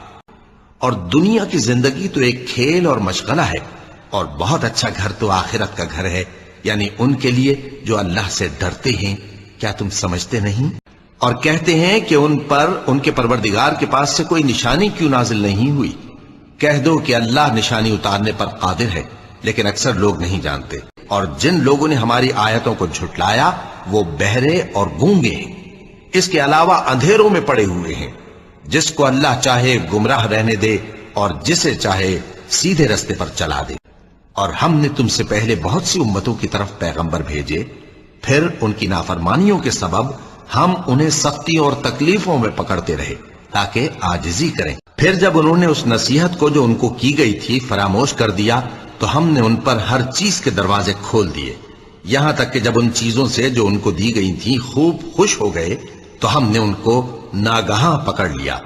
اور دنیا کی زندگی تو ایک کھیل اور مشغلہ ہے، اور بہت اچھا گھر تو آخرت کا گھر ہے، یعنی ان کے لیے جو اللہ سے ڈرتے ہیں۔ کیا تم سمجھتے نہیں؟ اور کہتے ہیں کہ ان پر ان کے پروردگار کے پاس سے کوئی نشانی کیوں نازل نہیں ہوئی؟ کہہ دو کہ اللہ نشانی اتارنے پر قادر ہے، لیکن اکثر لوگ نہیں جانتے۔ اور جن لوگوں نے ہماری آیتوں کو جھٹلایا وہ بہرے اور گونگے ہیں، اس کے علاوہ اندھیروں میں پڑے ہوئے ہیں۔ جس کو اللہ چاہے گمراہ رہنے دے اور جسے چاہے سیدھے رستے پر چلا دے۔ اور ہم نے تم سے پہلے بہت سی امتوں کی طرف پیغمبر بھیجے، پھر ان کی نافرمانیوں کے سبب ہم انہیں سختی اور تکلیفوں میں پکڑتے رہے تاکہ عاجزی کریں۔ پھر جب انہوں نے اس نصیحت کو جو ان کو کی گئی تھی فراموش کر دیا تو ہم نے ان پر ہر چیز کے دروازے کھول دیے، یہاں تک کہ جب ان چیزوں سے جو ان کو دی گئی تھی خوب خوش ہو گئے تو ہم نے ان کو ناگہاں پکڑ لیا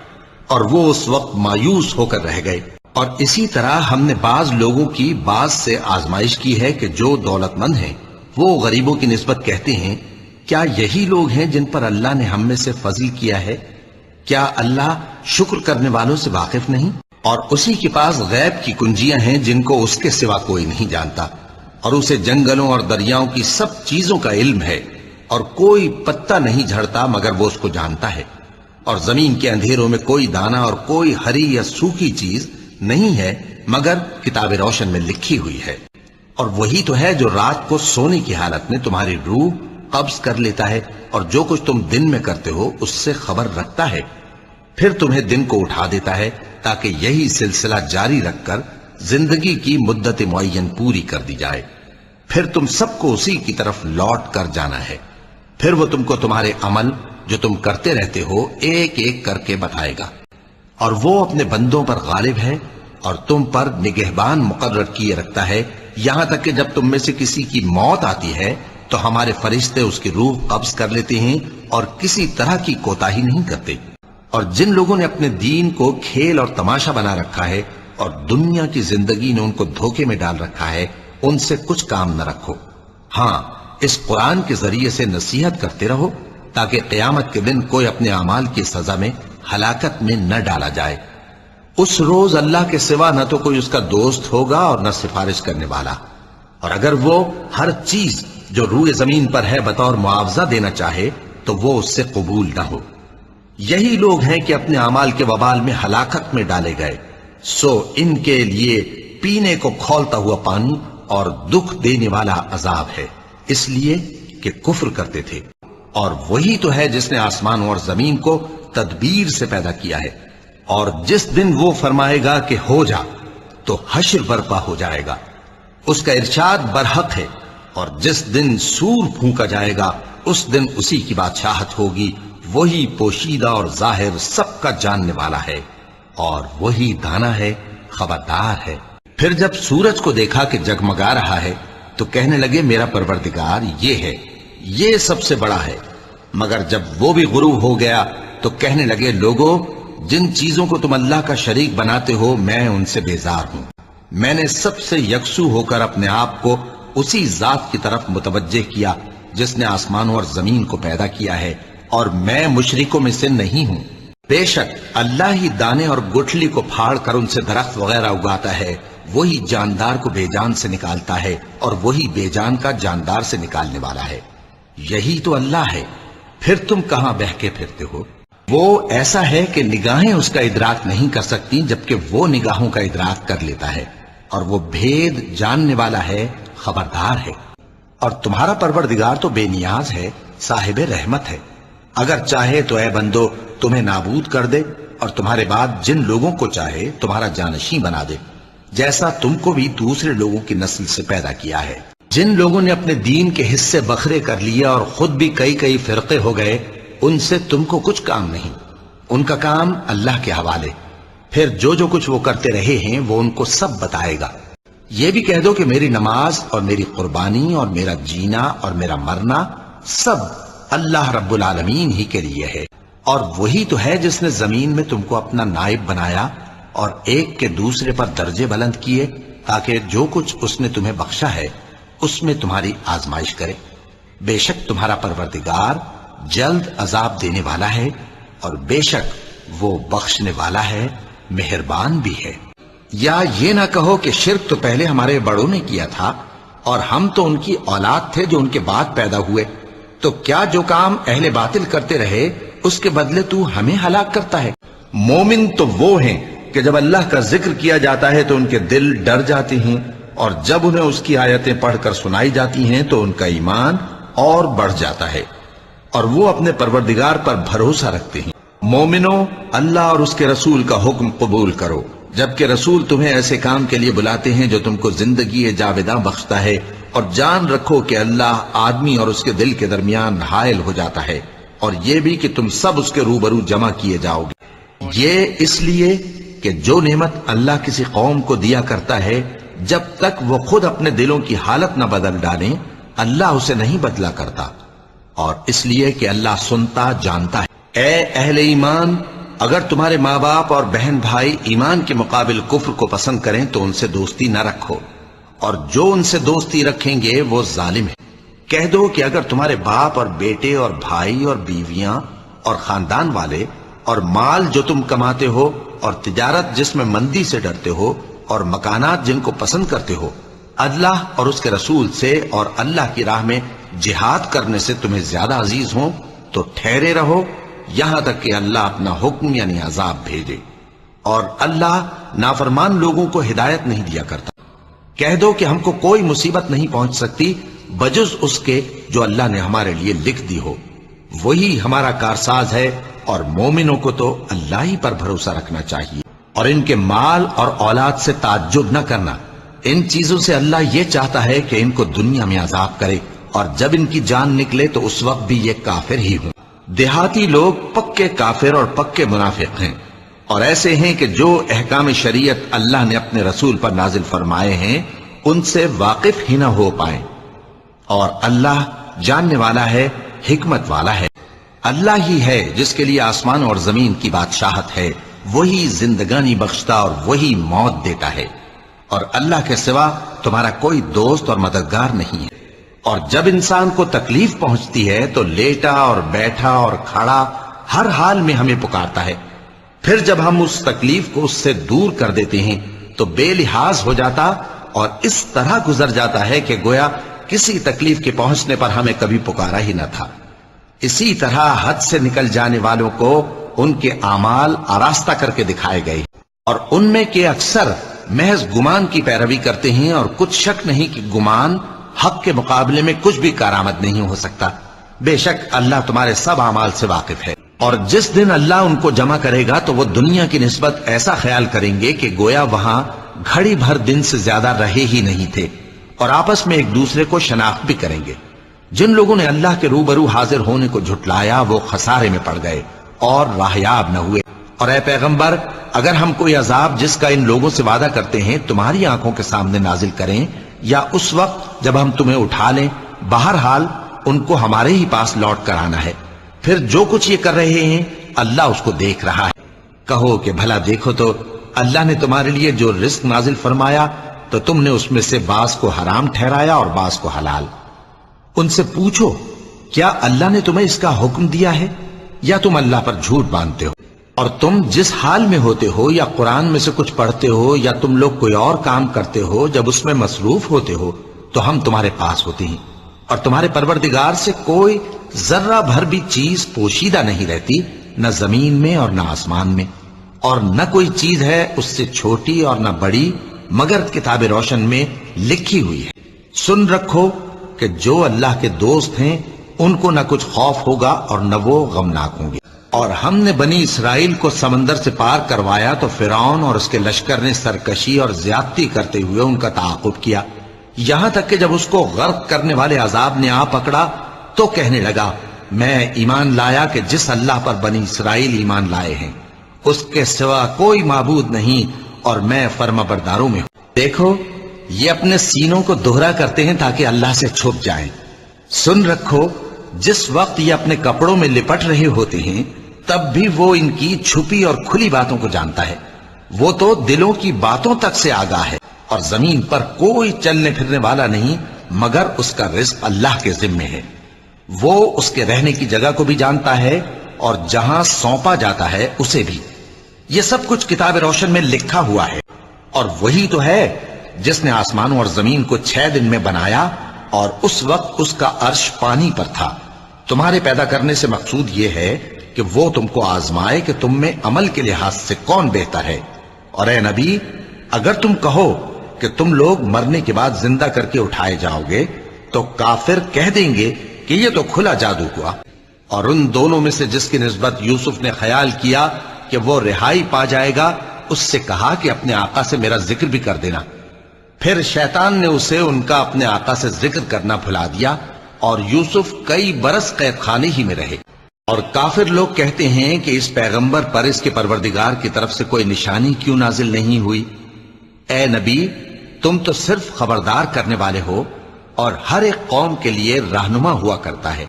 اور وہ اس وقت مایوس ہو کر رہ گئے۔ اور اسی طرح ہم نے بعض لوگوں کی بعض سے آزمائش کی ہے کہ جو دولت مند ہیں وہ غریبوں کی نسبت کہتے ہیں کیا یہی لوگ ہیں جن پر اللہ نے ہم میں سے فضل کیا ہے؟ کیا اللہ شکر کرنے والوں سے واقف نہیں؟ اور اسی کے پاس غیب کی کنجیاں ہیں جن کو اس کے سوا کوئی نہیں جانتا، اور اسے جنگلوں اور دریاؤں کی سب چیزوں کا علم ہے، اور کوئی پتا نہیں جھڑتا مگر وہ اس کو جانتا ہے، اور زمین کے اندھیروں میں کوئی دانہ اور کوئی ہری یا سوکھی چیز نہیں ہے مگر کتاب روشن میں لکھی ہوئی ہے۔ اور وہی تو ہے جو رات کو سونے کی حالت میں تمہاری روح قبض کر لیتا ہے اور جو کچھ تم دن میں کرتے ہو اس سے خبر رکھتا ہے، پھر تمہیں دن کو اٹھا دیتا ہے تاکہ یہی سلسلہ جاری رکھ کر زندگی کی مدت معین پوری کر دی جائے، پھر تم سب کو اسی کی طرف لوٹ کر جانا ہے، پھر وہ تم کو تمہارے عمل جو تم کرتے رہتے ہو ایک ایک کر کے بتائے گا، اور وہ اپنے بندوں پر غالب ہے اور تم پر نگہبان مقرر کیے رکھتا ہے، یہاں تک کہ جب تم میں سے کسی کی موت آتی ہے تو ہمارے فرشتے اس کی روح قبض کر لیتے ہیں اور کسی طرح کی کوتاہی نہیں کرتے۔ اور جن لوگوں نے اپنے دین کو کھیل اور تماشا بنا رکھا ہے اور دنیا کی زندگی نے ان کو دھوکے میں ڈال رکھا ہے، ان سے کچھ کام نہ رکھو، ہاں اس قرآن کے ذریعے سے نصیحت کرتے رہو تاکہ قیامت کے دن کوئی اپنے اعمال کی سزا میں ہلاکت میں نہ ڈالا جائے۔ اس روز اللہ کے سوا نہ تو کوئی اس کا دوست ہوگا اور نہ سفارش کرنے والا، اور اگر وہ ہر چیز جو روئے زمین پر ہے بطور معاوضہ دینا چاہے تو وہ اس سے قبول نہ ہو۔ یہی لوگ ہیں کہ اپنے اعمال کے وبال میں ہلاکت میں ڈالے گئے، سو ان کے لیے پینے کو کھولتا ہوا پانی اور دکھ دینے والا عذاب ہے، اس لیے کہ کفر کرتے تھے۔ اور وہی تو ہے جس نے آسمان اور زمین کو تدبیر سے پیدا کیا ہے، اور جس دن وہ فرمائے گا کہ ہو جا تو حشر برپا ہو جائے گا، اس کا ارشاد برحق ہے، اور جس دن سور پھونکا جائے گا اس دن اسی کی بادشاہت ہوگی، وہی پوشیدہ اور ظاہر سب کا جاننے والا ہے، اور وہی دانا ہے، خبردار ہے۔ پھر جب سورج کو دیکھا کہ جگمگا رہا ہے تو کہنے لگے میرا پروردگار یہ ہے، یہ سب سے بڑا ہے، مگر جب وہ بھی غروب ہو گیا تو کہنے لگے لوگو جن چیزوں کو تم اللہ کا شریک بناتے ہو میں ان سے بیزار ہوں، میں نے سب سے یکسو ہو کر اپنے آپ کو اسی ذات کی طرف متوجہ کیا جس نے آسمانوں اور زمین کو پیدا کیا ہے، اور میں مشرکوں میں سے نہیں ہوں۔ بے شک اللہ ہی دانے اور گٹھلی کو پھاڑ کر ان سے درخت وغیرہ اگاتا ہے، وہی جاندار کو بے جان سے نکالتا ہے اور وہی بے جان کا جاندار سے نکالنے والا ہے، یہی تو اللہ ہے، پھر تم کہاں بہکے پھرتے ہو؟ وہ ایسا ہے کہ نگاہیں اس کا ادراک نہیں کر سکتی جبکہ وہ نگاہوں کا ادراک کر لیتا ہے، اور وہ بھید جاننے والا ہے، خبردار ہے۔ اور تمہارا پروردگار تو بے نیاز ہے، صاحب رحمت ہے، اگر چاہے تو اے بندو تمہیں نابود کر دے اور تمہارے بعد جن لوگوں کو چاہے تمہارا جانشین بنا دے، جیسا تم کو بھی دوسرے لوگوں کی نسل سے پیدا کیا ہے۔ جن لوگوں نے اپنے دین کے حصے بکھرے کر لیا اور خود بھی کئی کئی فرقے ہو گئے، ان سے تم کو کچھ کام نہیں، ان کا کام اللہ کے حوالے، پھر جو کچھ وہ کرتے رہے ہیں وہ ان کو سب بتائے گا۔ یہ بھی کہہ دو کہ میری نماز اور میری قربانی اور میرا جینا اور میرا مرنا سب اللہ رب العالمین ہی کے لیے ہے، اور وہی تو ہے جس نے زمین میں تم کو اپنا نائب بنایا اور ایک کے دوسرے پر درجے بلند کیے تاکہ جو کچھ اس نے تمہیں بخشا ہے اس میں تمہاری آزمائش کرے۔ بے شک تمہارا پروردگار جلد عذاب دینے والا ہے، اور بے شک وہ بخشنے والا ہے، مہربان بھی ہے۔ یا یہ نہ کہو کہ شرک تو پہلے ہمارے بڑوں نے کیا تھا اور ہم تو ان کی اولاد تھے جو ان کے بعد پیدا ہوئے، تو کیا جو کام اہل باطل کرتے رہے اس کے بدلے تو ہمیں ہلاک کرتا ہے؟ مومن تو وہ ہیں کہ جب اللہ کا ذکر کیا جاتا ہے تو ان کے دل ڈر جاتے ہیں، اور جب انہیں اس کی آیتیں پڑھ کر سنائی جاتی ہیں تو ان کا ایمان اور بڑھ جاتا ہے، اور وہ اپنے پروردگار پر بھروسہ رکھتے ہیں۔ مومنو اللہ اور اس کے رسول کا حکم قبول کرو، جبکہ رسول تمہیں ایسے کام کے لیے بلاتے ہیں جو تم کو زندگی جاوداں بخشتا ہے، اور جان رکھو کہ اللہ آدمی اور اس کے دل کے درمیان حائل ہو جاتا ہے، اور یہ بھی کہ تم سب اس کے روبرو جمع کیے جاؤ گے، یہ اس لیے کہ جو نعمت اللہ کسی قوم کو دیا کرتا ہے جب تک وہ خود اپنے دلوں کی حالت نہ بدل ڈالیں اللہ اسے نہیں بدلا کرتا، اور اس لیے کہ اللہ سنتا جانتا ہے۔ اے اہل ایمان، اگر تمہارے ماں باپ اور بہن بھائی ایمان کے مقابل کفر کو پسند کریں تو ان سے دوستی نہ رکھو، اور جو ان سے دوستی رکھیں گے وہ ظالم ہے۔ کہہ دو کہ اگر تمہارے باپ اور بیٹے اور بھائی اور بیویاں اور خاندان والے اور مال جو تم کماتے ہو اور تجارت جس میں مندی سے ڈرتے ہو اور مکانات جن کو پسند کرتے ہو اللہ اور اس کے رسول سے اور اللہ کی راہ میں جہاد کرنے سے تمہیں زیادہ عزیز ہوں تو ٹھہرے رہو یہاں تک کہ اللہ اپنا حکم یعنی عذاب بھیجے، اور اللہ نافرمان لوگوں کو ہدایت نہیں دیا کرتا۔ کہہ دو کہ ہم کو کوئی مصیبت نہیں پہنچ سکتی بجز اس کے جو اللہ نے ہمارے لیے لکھ دی ہو، وہی ہمارا کارساز ہے، اور مومنوں کو تو اللہ ہی پر بھروسہ رکھنا چاہیے۔ اور ان کے مال اور اولاد سے تعجب نہ کرنا، ان چیزوں سے اللہ یہ چاہتا ہے کہ ان کو دنیا میں عذاب کرے، اور جب ان کی جان نکلے تو اس وقت بھی یہ کافر ہی ہوں۔ دیہاتی لوگ پکے کافر اور پکے منافق ہیں، اور ایسے ہیں کہ جو احکام شریعت اللہ نے اپنے رسول پر نازل فرمائے ہیں ان سے واقف ہی نہ ہو پائیں، اور اللہ جاننے والا ہے، حکمت والا ہے۔ اللہ ہی ہے جس کے لیے آسمان اور زمین کی بادشاہت ہے، وہی زندگانی بخشتا اور وہی موت دیتا ہے، اور اللہ کے سوا تمہارا کوئی دوست اور مددگار نہیں ہے۔ اور جب انسان کو تکلیف پہنچتی ہے تو لیٹا اور بیٹھا اور کھڑا ہر حال میں ہمیں پکارتا ہے، پھر جب ہم اس تکلیف کو اس سے دور کر دیتے ہیں تو بے لحاظ ہو جاتا اور اس طرح گزر جاتا ہے کہ گویا کسی تکلیف کے پہنچنے پر ہمیں کبھی پکارا ہی نہ تھا۔ اسی طرح حد سے نکل جانے والوں کو ان کے اعمال آراستہ کر کے دکھائے گئے، اور ان میں کے اکثر محض گمان کی پیروی کرتے ہیں، اور کچھ شک نہیں کہ گمان حق کے مقابلے میں کچھ بھی کارآمد نہیں ہو سکتا۔ بے شک اللہ تمہارے سب اعمال سے واقف ہے۔ اور جس دن اللہ ان کو جمع کرے گا تو وہ دنیا کی نسبت ایسا خیال کریں گے کہ گویا وہاں گھڑی بھر دن سے زیادہ رہے ہی نہیں تھے، اور آپس میں ایک دوسرے کو شناخت بھی کریں گے۔ جن لوگوں نے اللہ کے روبرو حاضر ہونے کو جھٹلایا وہ خسارے میں پڑ گئے اور راہیاب نہ ہوئے۔ اور اے پیغمبر، اگر ہم کوئی عذاب جس کا ان لوگوں سے وعدہ کرتے ہیں تمہاری آنکھوں کے سامنے نازل کریں یا اس وقت جب ہم تمہیں اٹھا لیں، بہرحال ان کو ہمارے ہی پاس لوٹ کر آنا ہے، پھر جو کچھ یہ کر رہے ہیں اللہ اس کو دیکھ رہا ہے۔ کہو کہ بھلا دیکھو تو اللہ نے تمہارے لیے جو رزق نازل فرمایا تو تم نے اس میں سے بعض کو حرام ٹھہرایا اور بعض کو حلال۔ ان سے پوچھو کیا اللہ نے تمہیں اس کا حکم دیا ہے یا تم اللہ پر جھوٹ باندھتے ہو؟ اور تم جس حال میں ہوتے ہو یا قرآن میں سے کچھ پڑھتے ہو یا تم لوگ کوئی اور کام کرتے ہو جب اس میں مصروف ہوتے ہو تو ہم تمہارے پاس ہوتے ہیں، اور تمہارے پروردگار سے کوئی ذرہ بھر بھی چیز پوشیدہ نہیں رہتی، نہ زمین میں اور نہ آسمان میں، اور نہ کوئی چیز ہے اس سے چھوٹی اور نہ بڑی مگر کتاب روشن میں لکھی ہوئی ہے۔ سن رکھو کہ جو اللہ کے دوست ہیں ان کو نہ کچھ خوف ہوگا اور نہ وہ غمناک ہوں گے۔ اور ہم نے بنی اسرائیل کو سمندر سے پار کروایا تو فرعون اور اس کے لشکر نے سرکشی اور زیادتی کرتے ہوئے ان کا تعاقب کیا، یہاں تک کہ جب اس کو غرق کرنے والے عذاب نے آ پکڑا تو کہنے لگا میں ایمان لایا کہ جس اللہ پر بنی اسرائیل ایمان لائے ہیں اس کے سوا کوئی معبود نہیں، اور میں فرما برداروں میں ہوں۔ دیکھو یہ اپنے سینوں کو دوہرا کرتے ہیں تاکہ اللہ سے چھپ جائیں۔ سن رکھو جس وقت یہ اپنے کپڑوں میں لپٹ رہے ہوتے ہیں تب بھی وہ ان کی چھپی اور کھلی باتوں کو جانتا ہے، وہ تو دلوں کی باتوں تک سے آگاہ ہے۔ اور زمین پر کوئی چلنے پھرنے والا نہیں مگر اس کا رزق اللہ کے ذمے ہے، وہ اس کے رہنے کی جگہ کو بھی جانتا ہے اور جہاں سونپا جاتا ہے اسے بھی۔ یہ سب کچھ کتاب روشن میں لکھا ہوا ہے، اور وہی تو ہے جس نے آسمانوں اور زمین کو 6 دن میں بنایا، اور اس وقت اس کا عرش پانی پر تھا۔ تمہارے پیدا کرنے سے مقصود یہ ہے کہ وہ تم کو آزمائے کہ تم میں عمل کے لحاظ سے کون بہتر ہے۔ اور اے نبی، اگر تم کہو کہ تم لوگ مرنے کے بعد زندہ کر کے اٹھائے جاؤ گے تو کافر کہہ دیں گے کہ یہ تو کھلا جادو ہوا۔ اور ان دونوں میں سے جس کی نسبت یوسف نے خیال کیا کہ وہ رہائی پا جائے گا اس سے کہا کہ اپنے آقا سے میرا ذکر بھی کر دینا، پھر شیطان نے اسے ان کا اپنے آقا سے ذکر کرنا بھلا دیا، اور یوسف کئی برس قید خانے ہی میں رہے۔ اور کافر لوگ کہتے ہیں کہ اس پیغمبر پر اس کے پروردگار کی طرف سے کوئی نشانی کیوں نازل نہیں ہوئی؟ اے نبی، تم تو صرف خبردار کرنے والے ہو اور ہر ایک قوم کے لیے رہنما ہوا کرتا ہے۔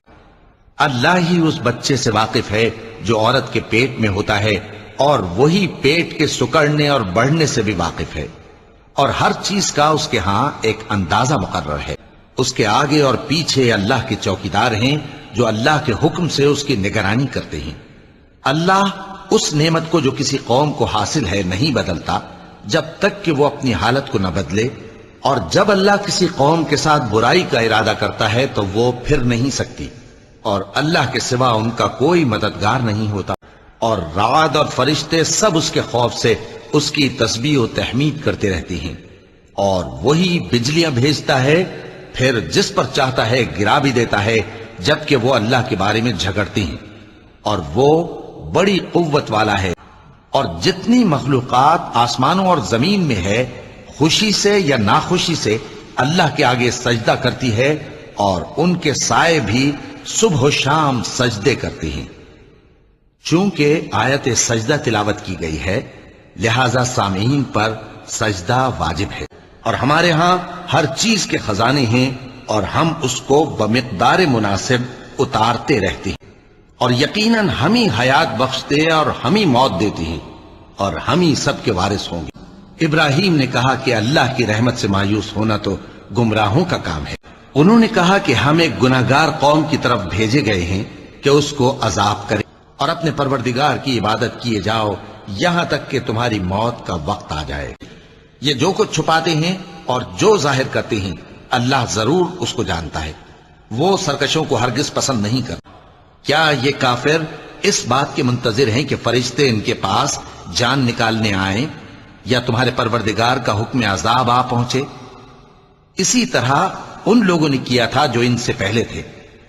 اللہ ہی اس بچے سے واقف ہے جو عورت کے پیٹ میں ہوتا ہے، اور وہی پیٹ کے سکڑنے اور بڑھنے سے بھی واقف ہے، اور ہر چیز کا اس کے ہاں ایک اندازہ مقرر ہے۔ اس کے آگے اور پیچھے اللہ کے چوکیدار ہیں جو اللہ کے حکم سے اس کی نگرانی کرتے ہیں۔ اللہ اس نعمت کو جو کسی قوم کو حاصل ہے نہیں بدلتا جب تک کہ وہ اپنی حالت کو نہ بدلے، اور جب اللہ کسی قوم کے ساتھ برائی کا ارادہ کرتا ہے تو وہ پھر نہیں سکتی، اور اللہ کے سوا ان کا کوئی مددگار نہیں ہوتا۔ اور رعد اور فرشتے سب اس کے خوف سے اس کی تسبیح و تحمید کرتے رہتے ہیں، اور وہی بجلیاں بھیجتا ہے، پھر جس پر چاہتا ہے گرا بھی دیتا ہے، جبکہ وہ اللہ کے بارے میں جھگڑتے ہیں، اور وہ بڑی قوت والا ہے۔ اور جتنی مخلوقات آسمانوں اور زمین میں ہے، خوشی سے یا ناخوشی سے اللہ کے آگے سجدہ کرتی ہے، اور ان کے سائے بھی صبح و شام سجدے کرتے ہیں۔ چونکہ آیت سجدہ تلاوت کی گئی ہے، لہذا سامعین پر سجدہ واجب ہے، اور ہمارے ہاں ہر چیز کے خزانے ہیں، اور ہم اس کو بمقدار مناسب اتارتے رہتے ہیں، اور یقیناً ہم ہی حیات بخشتے اور ہم ہی موت دیتے ہیں، اور ہم ہی سب کے وارث ہوں گے۔ ابراہیم نے کہا کہ اللہ کی رحمت سے مایوس ہونا تو گمراہوں کا کام ہے۔ انہوں نے کہا کہ ہم ایک گناہگار قوم کی طرف بھیجے گئے ہیں کہ اس کو عذاب کرے، اور اپنے پروردگار کی عبادت کیے جاؤ یہاں تک کہ تمہاری موت کا وقت آ جائے۔ یہ جو کچھ چھپاتے ہیں اور جو ظاہر کرتے ہیں اللہ ضرور اس کو جانتا ہے۔ وہ سرکشوں کو ہرگز پسند نہیں کرتا۔ کیا یہ کافر اس بات کے منتظر ہیں کہ فرشتے ان کے پاس جان نکالنے آئیں، یا تمہارے پروردگار کا حکم عذاب آ پہنچے؟ اسی طرح ان لوگوں نے کیا تھا جو ان سے پہلے تھے،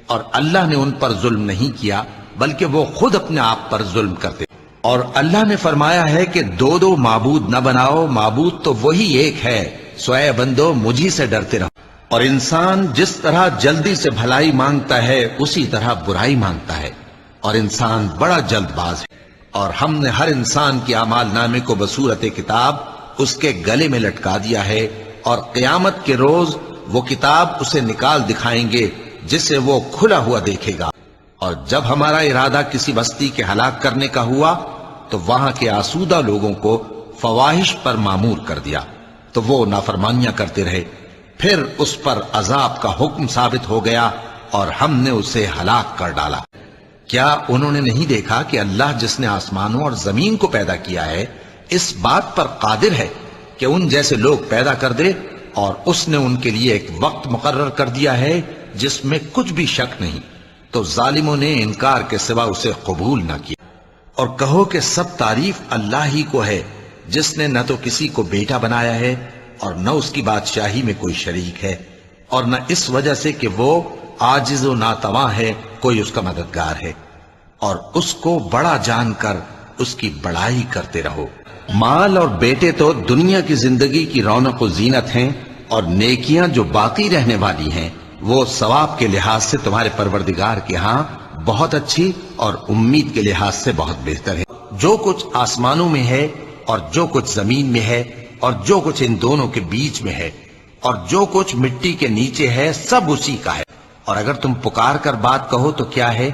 اور اللہ نے ان پر ظلم نہیں کیا بلکہ وہ خود اپنے آپ پر ظلم کرتے۔ اور اللہ نے فرمایا ہے کہ دو دو معبود نہ بناؤ، معبود تو وہی ایک ہے، سو اے بندو مجھی سے ڈرتے رہو۔ اور انسان جس طرح جلدی سے بھلائی مانگتا ہے اسی طرح برائی مانگتا ہے، اور انسان بڑا جلد باز ہے۔ اور ہم نے ہر انسان کے اعمال نامے کو بصورت کتاب اس کے گلے میں لٹکا دیا ہے، اور قیامت کے روز وہ کتاب اسے نکال دکھائیں گے جسے وہ کھلا ہوا دیکھے گا۔ اور جب ہمارا ارادہ کسی بستی کے ہلاک کرنے کا ہوا تو وہاں کے آسودہ لوگوں کو فواحش پر مامور کر دیا، تو وہ نافرمانیاں کرتے رہے، پھر اس پر عذاب کا حکم ثابت ہو گیا اور ہم نے اسے ہلاک کر ڈالا۔ کیا انہوں نے نہیں دیکھا کہ اللہ جس نے آسمانوں اور زمین کو پیدا کیا ہے اس بات پر قادر ہے کہ ان جیسے لوگ پیدا کر دے، اور اس نے ان کے لیے ایک وقت مقرر کر دیا ہے جس میں کچھ بھی شک نہیں، تو ظالموں نے انکار کے سوا اسے قبول نہ کیا۔ اور کہو کہ سب تعریف اللہ ہی کو ہے جس نے نہ تو کسی کو بیٹا بنایا ہے اور نہ اس کی بادشاہی میں کوئی شریک ہے، اور نہ اس وجہ سے کہ وہ عاجز و ناتواں ہے کوئی اس کا مددگار ہے، اور اس کو بڑا جان کر اس کی بڑائی کرتے رہو۔ مال اور بیٹے تو دنیا کی زندگی کی رونق و زینت ہیں، اور نیکیاں جو باقی رہنے والی ہیں وہ ثواب کے لحاظ سے تمہارے پروردگار کے ہاں بہت اچھی اور امید کے لحاظ سے بہت بہتر ہے۔ جو کچھ آسمانوں میں ہے اور جو کچھ زمین میں ہے اور جو کچھ ان دونوں کے بیچ میں ہے اور جو کچھ مٹی کے نیچے ہے سب اسی کا ہے۔ اور اگر تم پکار کر بات کہو تو کیا ہے،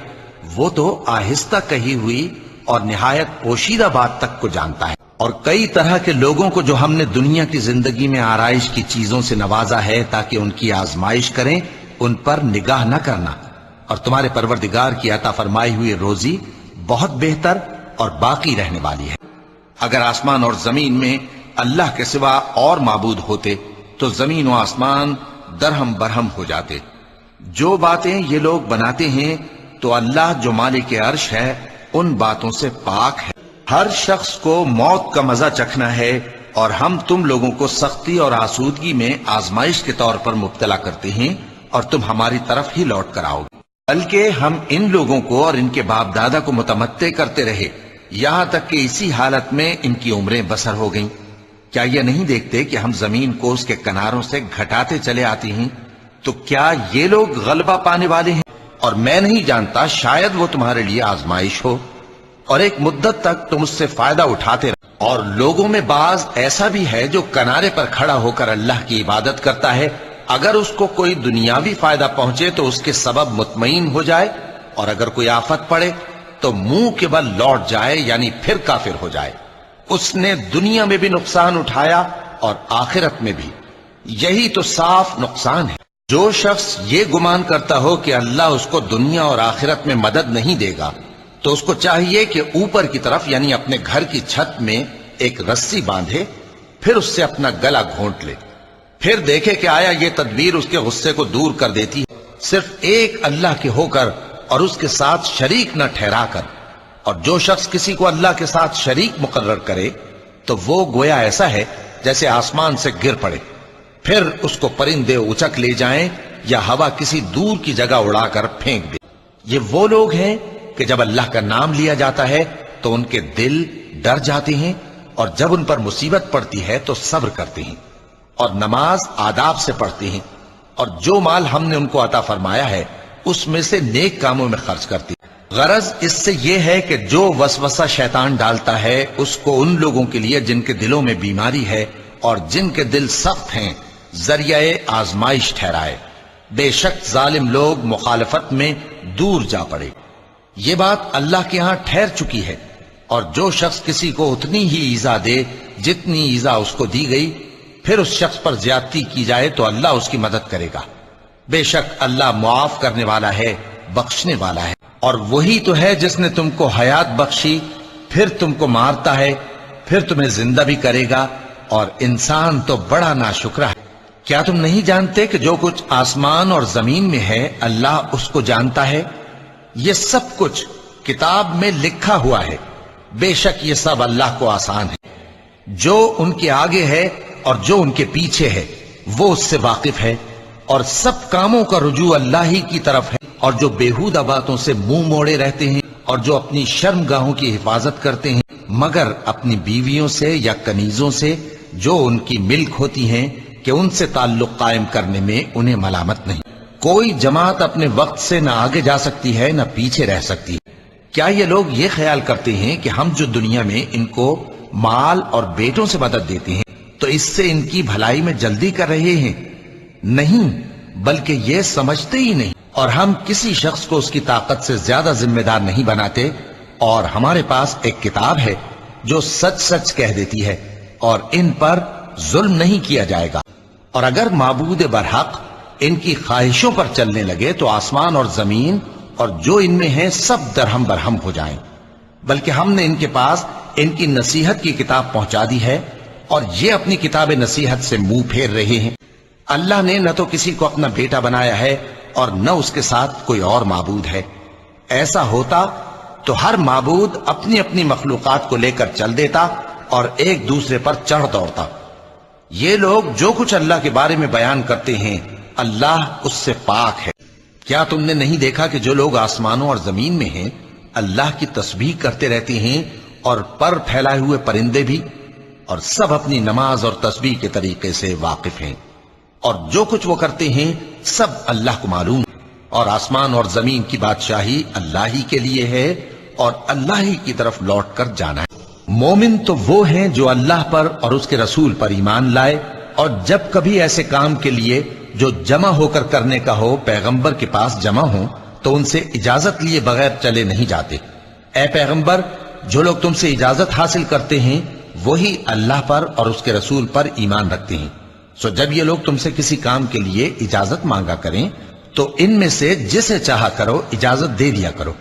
وہ تو آہستہ کہی ہوئی اور نہایت پوشیدہ بات تک کو جانتا ہے۔ اور کئی طرح کے لوگوں کو جو ہم نے دنیا کی زندگی میں آرائش کی چیزوں سے نوازا ہے تاکہ ان کی آزمائش کریں، ان پر نگاہ نہ کرنا، اور تمہارے پروردگار کی عطا فرمائی ہوئی روزی بہت بہتر اور باقی رہنے والی ہے۔ اگر آسمان اور زمین میں اللہ کے سوا اور معبود ہوتے تو زمین و آسمان درہم برہم ہو جاتے۔ جو باتیں یہ لوگ بناتے ہیں تو اللہ جو مالک عرش ہے ان باتوں سے پاک ہے۔ ہر شخص کو موت کا مزہ چکھنا ہے، اور ہم تم لوگوں کو سختی اور آسودگی میں آزمائش کے طور پر مبتلا کرتے ہیں، اور تم ہماری طرف ہی لوٹ کر آؤ گے۔ بلکہ ہم ان لوگوں کو اور ان کے باپ دادا کو متمتع کرتے رہے یہاں تک کہ اسی حالت میں ان کی عمریں بسر ہو گئیں۔ کیا یہ نہیں دیکھتے کہ ہم زمین کو اس کے کناروں سے گھٹاتے چلے آتے ہیں؟ تو کیا یہ لوگ غلبہ پانے والے ہیں؟ اور میں نہیں جانتا، شاید وہ تمہارے لیے آزمائش ہو اور ایک مدت تک تم اس سے فائدہ اٹھاتے رہو۔ اور لوگوں میں بعض ایسا بھی ہے جو کنارے پر کھڑا ہو کر اللہ کی عبادت کرتا ہے، اگر اس کو کوئی دنیاوی فائدہ پہنچے تو اس کے سبب مطمئن ہو جائے، اور اگر کوئی آفت پڑے تو منہ کے بل لوٹ جائے، یعنی پھر کافر ہو جائے۔ اس نے دنیا میں بھی نقصان اٹھایا اور آخرت میں بھی، یہی تو صاف نقصان ہے۔ جو شخص یہ گمان کرتا ہو کہ اللہ اس کو دنیا اور آخرت میں مدد نہیں دے گا، تو اس کو چاہیے کہ اوپر کی طرف یعنی اپنے گھر کی چھت میں ایک رسی باندھے، پھر اس سے اپنا گلا گھونٹ لے، پھر دیکھے کہ آیا یہ تدبیر اس کے غصے کو دور کر دیتی ہے۔ صرف ایک اللہ کے ہو کر اور اس کے ساتھ شریک نہ ٹھہرا کر۔ اور جو شخص کسی کو اللہ کے ساتھ شریک مقرر کرے تو وہ گویا ایسا ہے جیسے آسمان سے گر پڑے، پھر اس کو پرندے اچک لے جائیں یا ہوا کسی دور کی جگہ اڑا کر پھینک دے۔ یہ وہ لوگ ہیں کہ جب اللہ کا نام لیا جاتا ہے تو ان کے دل ڈر جاتے ہیں، اور جب ان پر مصیبت پڑتی ہے تو صبر کرتے ہیں، اور نماز آداب سے پڑھتے ہیں، اور جو مال ہم نے ان کو عطا فرمایا ہے اس میں سے نیک کاموں میں خرچ کرتے ہیں۔ غرض اس سے یہ ہے کہ جو وسوسہ شیطان ڈالتا ہے اس کو ان لوگوں کے لیے جن کے دلوں میں بیماری ہے اور جن کے دل سخت ہیں ذریعہ آزمائش ٹھہرائے۔ بے شک ظالم لوگ مخالفت میں دور جا پڑے۔ یہ بات اللہ کے ہاں ٹھہر چکی ہے، اور جو شخص کسی کو اتنی ہی ایذا دے جتنی ایذا اس کو دی گئی، پھر اس شخص پر زیادتی کی جائے تو اللہ اس کی مدد کرے گا۔ بے شک اللہ معاف کرنے والا ہے، بخشنے والا ہے۔ اور وہی تو ہے جس نے تم کو حیات بخشی، پھر تم کو مارتا ہے، پھر تمہیں زندہ بھی کرے گا، اور انسان تو بڑا ناشکرا ہے۔ کیا تم نہیں جانتے کہ جو کچھ آسمان اور زمین میں ہے اللہ اس کو جانتا ہے؟ یہ سب کچھ کتاب میں لکھا ہوا ہے۔ بے شک یہ سب اللہ کو آسان ہے۔ جو ان کے آگے ہے اور جو ان کے پیچھے ہے وہ اس سے واقف ہے، اور سب کاموں کا رجوع اللہ ہی کی طرف ہے۔ اور جو بیہودہ باتوں سے منہ موڑے رہتے ہیں اور جو اپنی شرم گاہوں کی حفاظت کرتے ہیں مگر اپنی بیویوں سے یا کنیزوں سے جو ان کی ملک ہوتی ہیں کہ ان سے تعلق قائم کرنے میں انہیں ملامت نہیں۔ کوئی جماعت اپنے وقت سے نہ آگے جا سکتی ہے نہ پیچھے رہ سکتی ہے۔ کیا یہ لوگ یہ خیال کرتے ہیں کہ ہم جو دنیا میں ان کو مال اور بیٹوں سے مدد دیتے ہیں تو اس سے ان کی بھلائی میں جلدی کر رہے ہیں؟ نہیں، بلکہ یہ سمجھتے ہی نہیں۔ اور ہم کسی شخص کو اس کی طاقت سے زیادہ ذمہ دار نہیں بناتے، اور ہمارے پاس ایک کتاب ہے جو سچ سچ کہہ دیتی ہے، اور ان پر ظلم نہیں کیا جائے گا۔ اور اگر معبود برحق ان کی خواہشوں پر چلنے لگے تو آسمان اور زمین اور جو ان میں ہیں سب درہم برہم ہو جائیں۔ بلکہ ہم نے ان کے پاس ان کی نصیحت کی کتاب پہنچا دی ہے، اور یہ اپنی کتاب نصیحت سے منہ پھیر رہے ہیں۔ اللہ نے نہ تو کسی کو اپنا بیٹا بنایا ہے اور نہ اس کے ساتھ کوئی اور معبود ہے۔ ایسا ہوتا تو ہر معبود اپنی اپنی مخلوقات کو لے کر چل دیتا اور ایک دوسرے پر چڑھ دوڑتا۔ یہ لوگ جو کچھ اللہ کے بارے میں بیان کرتے ہیں اللہ اس سے پاک ہے۔ کیا تم نے نہیں دیکھا کہ جو لوگ آسمانوں اور زمین میں ہیں اللہ کی تسبیح کرتے رہتے ہیں، اور پر پھیلائے ہوئے پرندے بھی، اور سب اپنی نماز اور تسبیح کے طریقے سے واقف ہیں، اور جو کچھ وہ کرتے ہیں سب اللہ کو معلوم ہے۔ اور آسمان اور زمین کی بادشاہی اللہ ہی کے لیے ہے، اور اللہ ہی کی طرف لوٹ کر جانا ہے۔ مومن تو وہ ہیں جو اللہ پر اور اس کے رسول پر ایمان لائے، اور جب کبھی ایسے کام کے لیے جو جمع ہو کر کرنے کا ہو پیغمبر کے پاس جمع ہوں تو ان سے اجازت لیے بغیر چلے نہیں جاتے۔ اے پیغمبر، جو لوگ تم سے اجازت حاصل کرتے ہیں وہی اللہ پر اور اس کے رسول پر ایمان رکھتے ہیں۔ سو جب یہ لوگ تم سے کسی کام کے لیے اجازت مانگا کریں تو ان میں سے جسے چاہا کرو اجازت دے دیا کرو،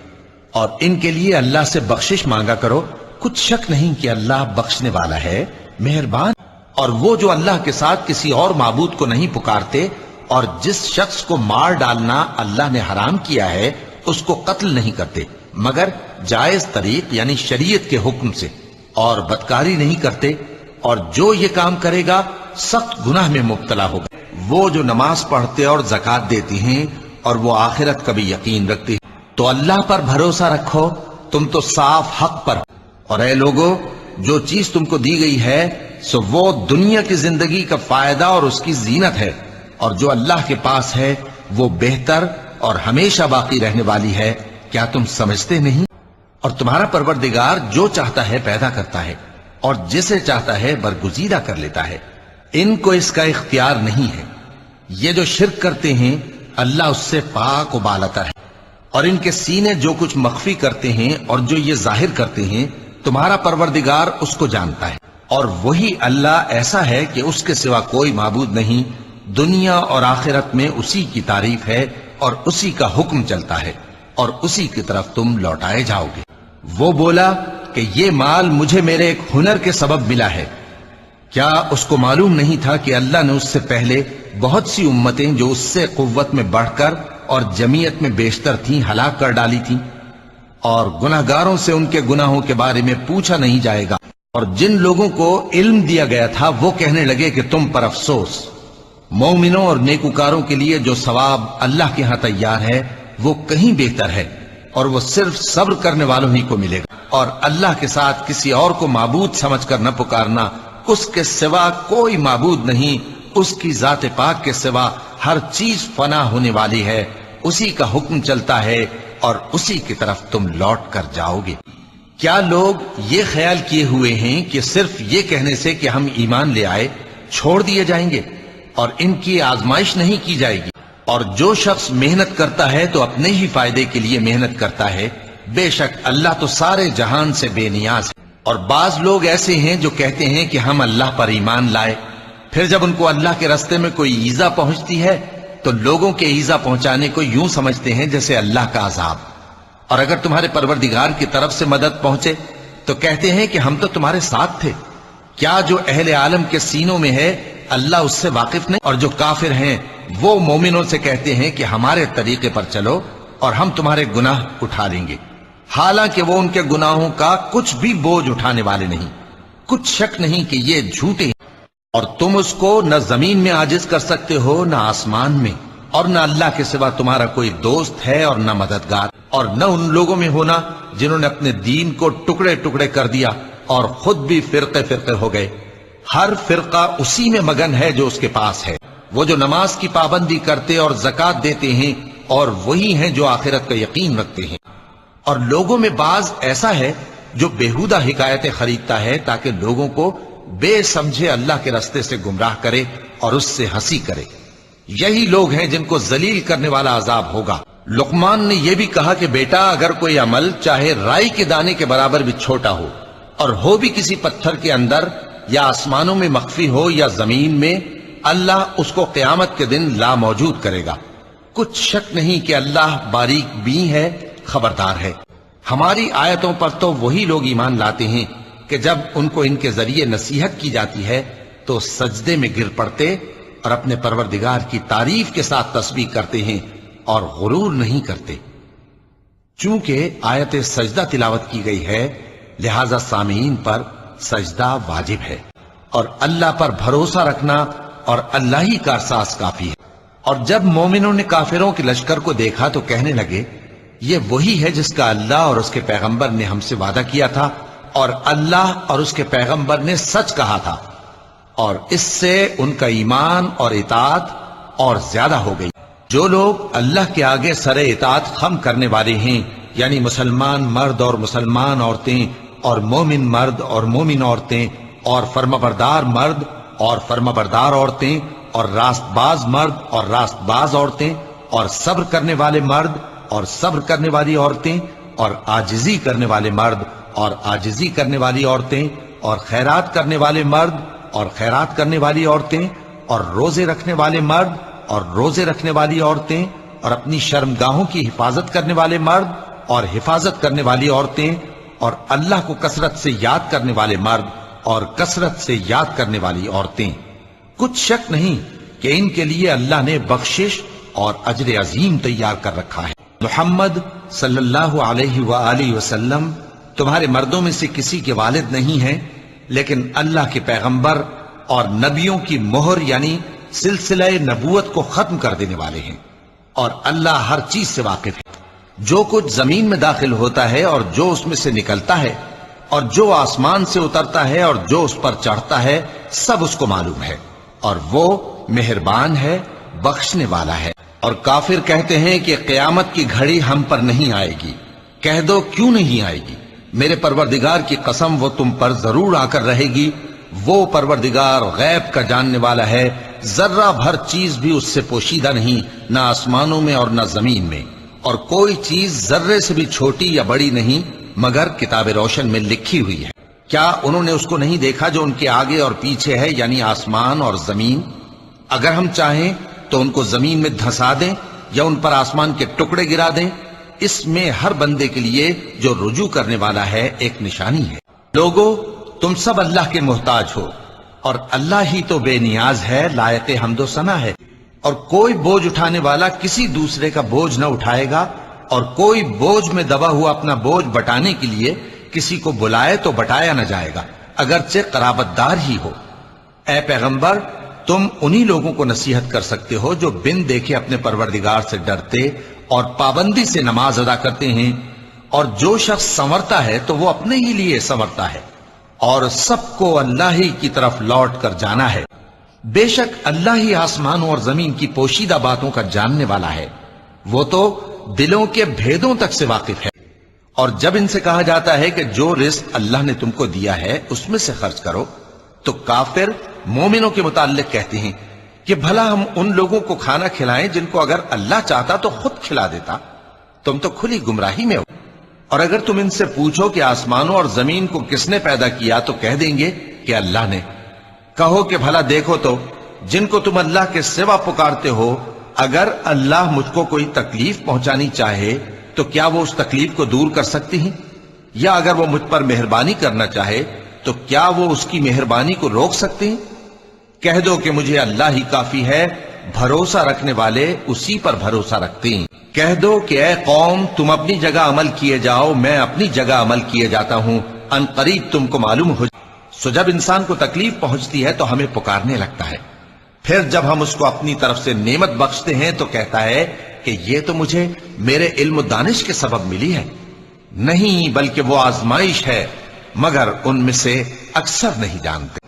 اور ان کے لیے اللہ سے بخشش مانگا کرو۔ کچھ شک نہیں کہ اللہ بخشنے والا ہے، مہربان۔ اور وہ جو اللہ کے ساتھ کسی اور معبود کو نہیں پکارتے، اور جس شخص کو مار ڈالنا اللہ نے حرام کیا ہے اس کو قتل نہیں کرتے مگر جائز طریق یعنی شریعت کے حکم سے، اور بدکاری نہیں کرتے، اور جو یہ کام کرے گا سخت گناہ میں مبتلا ہوگا۔ وہ جو نماز پڑھتے اور زکوٰۃ دیتے ہیں اور وہ آخرت کا بھی یقین رکھتے ہیں، تو اللہ پر بھروسہ رکھو، تم تو صاف حق پر۔ اور اے لوگو، جو چیز تم کو دی گئی ہے سو وہ دنیا کی زندگی کا فائدہ اور اس کی زینت ہے، اور جو اللہ کے پاس ہے وہ بہتر اور ہمیشہ باقی رہنے والی ہے، کیا تم سمجھتے نہیں؟ اور تمہارا پروردگار جو چاہتا ہے پیدا کرتا ہے اور جسے چاہتا ہے برگزیدہ کر لیتا ہے، ان کو اس کا اختیار نہیں ہے۔ یہ جو شرک کرتے ہیں اللہ اس سے پاک و بالاتر ہے، اور ان کے سینے جو کچھ مخفی کرتے ہیں اور جو یہ ظاہر کرتے ہیں تمہارا پروردگار اس کو جانتا ہے۔ اور وہی اللہ ایسا ہے کہ اس کے سوا کوئی معبود نہیں، دنیا اور آخرت میں اسی کی تعریف ہے اور اسی کا حکم چلتا ہے اور اسی کی طرف تم لوٹائے جاؤ گے۔ وہ بولا کہ یہ مال مجھے میرے ایک ہنر کے سبب ملا ہے۔ کیا اس کو معلوم نہیں تھا کہ اللہ نے اس سے پہلے بہت سی امتیں جو اس سے قوت میں بڑھ کر اور جمعیت میں بیشتر تھیں ہلاک کر ڈالی تھیں، اور گناہگاروں سے ان کے گناہوں کے بارے میں پوچھا نہیں جائے گا۔ اور جن لوگوں کو علم دیا گیا تھا وہ کہنے لگے کہ تم پر افسوس، مومنوں اور نیکوکاروں کے لیے جو ثواب اللہ کے ہاں تیار ہے وہ کہیں بہتر ہے، اور وہ صرف صبر کرنے والوں ہی کو ملے گا۔ اور اللہ کے ساتھ کسی اور کو معبود سمجھ کر نہ پکارنا، اس کے سوا کوئی معبود نہیں، اس کی ذات پاک کے سوا ہر چیز فنا ہونے والی ہے، اسی کا حکم چلتا ہے اور اسی کی طرف تم لوٹ کر جاؤ گے۔ کیا لوگ یہ خیال کیے ہوئے ہیں کہ صرف یہ کہنے سے کہ ہم ایمان لے آئے چھوڑ دیے جائیں گے اور ان کی آزمائش نہیں کی جائے گی؟ اور جو شخص محنت کرتا ہے تو اپنے ہی فائدے کے لیے محنت کرتا ہے، بے شک اللہ تو سارے جہان سے بے نیاز ہے۔ اور بعض لوگ ایسے ہیں جو کہتے ہیں کہ ہم اللہ پر ایمان لائے، پھر جب ان کو اللہ کے راستے میں کوئی ایذا پہنچتی ہے تو لوگوں کے ایذا پہنچانے کو یوں سمجھتے ہیں جیسے اللہ کا عذاب، اور اگر تمہارے پروردگار کی طرف سے مدد پہنچے تو کہتے ہیں کہ ہم تو تمہارے ساتھ تھے۔ کیا جو اہل عالم کے سینوں میں ہے اللہ اس سے واقف نہیں؟ اور جو کافر ہیں وہ مومنوں سے کہتے ہیں کہ ہمارے طریقے پر چلو اور ہم تمہارے گناہ اٹھا لیں گے، حالانکہ وہ ان کے گناہوں کا کچھ بھی بوجھ اٹھانے والے نہیں۔ کچھ شک نہیں کہ یہ جھوٹے ہیں، اور تم اس کو نہ زمین میں عاجز کر سکتے ہو نہ آسمان میں، اور نہ اللہ کے سوا تمہارا کوئی دوست ہے اور نہ مددگار، اور نہ ان لوگوں میں ہونا جنہوں نے اپنے دین کو ٹکڑے ٹکڑے کر دیا اور خود بھی فرقے فرقے ہو گئے۔ ہر فرقہ اسی میں مگن ہے جو اس کے پاس ہے۔ وہ جو نماز کی پابندی کرتے اور زکوٰۃ دیتے ہیں، اور وہی ہیں جو آخرت کا یقین رکھتے ہیں۔ اور لوگوں میں بعض ایسا ہے جو بےہودہ حکایتیں خریدتا ہے تاکہ لوگوں کو بے سمجھے اللہ کے راستے سے گمراہ کرے اور اس سے ہنسی کرے۔ یہی لوگ ہیں جن کو ذلیل کرنے والا عذاب ہوگا۔ لقمان نے یہ بھی کہا کہ بیٹا، اگر کوئی عمل چاہے رائی کے دانے کے برابر بھی چھوٹا ہو اور ہو بھی کسی پتھر کے اندر یا آسمانوں میں مخفی ہو یا زمین میں، اللہ اس کو قیامت کے دن لا موجود کرے گا۔ کچھ شک نہیں کہ اللہ باریک بین ہے، خبردار ہے۔ ہماری آیتوں پر تو وہی لوگ ایمان لاتے ہیں کہ جب ان کو ان کے ذریعے نصیحت کی جاتی ہے تو سجدے میں گر پڑتے اور اپنے پروردگار کی تعریف کے ساتھ تسبیح کرتے ہیں اور غرور نہیں کرتے۔ چونکہ آیت سجدہ تلاوت کی گئی ہے لہذا سامعین پر سجدہ واجب ہے، اور اللہ پر بھروسہ رکھنا اور اللہ ہی کا احساس کافی ہے۔ اور جب مومنوں نے کافروں کے لشکر کو دیکھا تو کہنے لگے یہ وہی ہے جس کا اللہ اور اس کے پیغمبر نے ہم سے وعدہ کیا تھا، اور اللہ اور اس کے پیغمبر نے سچ کہا تھا، اور اس سے ان کا ایمان اور اطاعت اور زیادہ ہو گئی۔ جو لوگ اللہ کے آگے سر اطاعت خم کرنے والے ہیں، یعنی مسلمان مرد اور مسلمان عورتیں اور مومن مرد اور مومن عورتیں اور فرمانبردار مرد اور فرمانبردار عورتیں اور راست باز مرد اور راست باز عورتیں اور صبر کرنے والے مرد اور صبر کرنے والی عورتیں اور عاجزی کرنے والے مرد اور عاجزی کرنے والی عورتیں اور خیرات کرنے والے مرد اور خیرات کرنے والی عورتیں اور روزے رکھنے والے مرد اور روزے رکھنے والی عورتیں اور اپنی شرمگاہوں کی حفاظت کرنے والے مرد اور حفاظت کرنے والی عورتیں اور اللہ کو کثرت سے یاد کرنے والے مرد اور کثرت سے یاد کرنے والی عورتیں۔ کچھ شک نہیں کہ ان کے لیے اللہ نے بخشش اور اجر عظیم تیار کر رکھا ہے۔ محمد صلی اللہ علیہ وآلہ وسلم تمہارے مردوں میں سے کسی کے والد نہیں ہیں، لیکن اللہ کے پیغمبر اور نبیوں کی مہر یعنی سلسلہ نبوت کو ختم کر دینے والے ہیں، اور اللہ ہر چیز سے واقف ہے۔ جو کچھ زمین میں داخل ہوتا ہے اور جو اس میں سے نکلتا ہے اور جو آسمان سے اترتا ہے اور جو اس پر چڑھتا ہے، سب اس کو معلوم ہے، اور وہ مہربان ہے، بخشنے والا ہے۔ اور کافر کہتے ہیں کہ قیامت کی گھڑی ہم پر نہیں آئے گی۔ کہہ دو کیوں نہیں آئے گی؟ میرے پروردگار کی قسم وہ تم پر ضرور آ کر رہے گی۔ وہ پروردگار غیب کا جاننے والا ہے، ذرہ بھر چیز بھی اس سے پوشیدہ نہیں، نہ آسمانوں میں اور نہ زمین میں، اور کوئی چیز ذرے سے بھی چھوٹی یا بڑی نہیں مگر کتاب روشن میں لکھی ہوئی ہے۔ کیا انہوں نے اس کو نہیں دیکھا جو ان کے آگے اور پیچھے ہے، یعنی آسمان اور زمین؟ اگر ہم چاہیں تو ان کو زمین میں دھسا دیں یا ان پر آسمان کے ٹکڑے گرا دیں۔ اس میں ہر بندے کے لیے جو رجوع کرنے والا ہے ایک نشانی ہے۔ لوگو، تم سب اللہ کے محتاج ہو، اور اللہ ہی تو بے نیاز ہے، لائق حمد و ثنا ہے۔ اور کوئی بوجھ اٹھانے والا کسی دوسرے کا بوجھ نہ اٹھائے گا، اور کوئی بوجھ میں دبا ہوا اپنا بوجھ بٹانے کے لیے کسی کو بلائے تو بٹایا نہ جائے گا، اگرچہ قرابت دار ہی ہو۔ اے پیغمبر، تم انہی لوگوں کو نصیحت کر سکتے ہو جو بن دیکھے اپنے پروردگار سے ڈرتے اور پابندی سے نماز ادا کرتے ہیں، اور جو شخص سنورتا ہے تو وہ اپنے ہی لیے سنورتا ہے، اور سب کو اللہ ہی کی طرف لوٹ کر جانا ہے۔ بے شک اللہ ہی آسمانوں اور زمین کی پوشیدہ باتوں کا جاننے والا ہے، وہ تو دلوں کے بھیدوں تک سے واقف ہے۔ اور جب ان سے کہا جاتا ہے کہ جو رزق اللہ نے تم کو دیا ہے اس میں سے خرچ کرو، تو کافر مومنوں کے متعلق کہتے ہیں کہ بھلا ہم ان لوگوں کو کھانا کھلائیں جن کو اگر اللہ چاہتا تو خود کھلا دیتا، تم تو کھلی گمراہی میں ہو۔ اور اگر تم ان سے پوچھو کہ آسمانوں اور زمین کو کس نے پیدا کیا تو کہہ دیں گے کہ اللہ نے۔ کہو کہ بھلا دیکھو تو جن کو تم اللہ کے سوا پکارتے ہو، اگر اللہ مجھ کو کوئی تکلیف پہنچانی چاہے تو کیا وہ اس تکلیف کو دور کر سکتی ہیں؟ یا اگر وہ مجھ پر مہربانی کرنا چاہے تو کیا وہ اس کی مہربانی کو روک سکتے ہیں؟ کہہ دو کہ مجھے اللہ ہی کافی ہے، بھروسہ رکھنے والے اسی پر بھروسہ رکھتے ہیں۔ کہہ دو کہ اے قوم، تم اپنی جگہ عمل کیے جاؤ، میں اپنی جگہ عمل کیے جاتا ہوں، ان قریب تم کو معلوم ہو۔ سو جب انسان کو تکلیف پہنچتی ہے تو ہمیں پکارنے لگتا ہے، پھر جب ہم اس کو اپنی طرف سے نعمت بخشتے ہیں تو کہتا ہے کہ یہ تو مجھے میرے علم و دانش کے سبب ملی ہے۔ نہیں، بلکہ وہ آزمائش ہے، مگر ان میں سے اکثر نہیں جانتے۔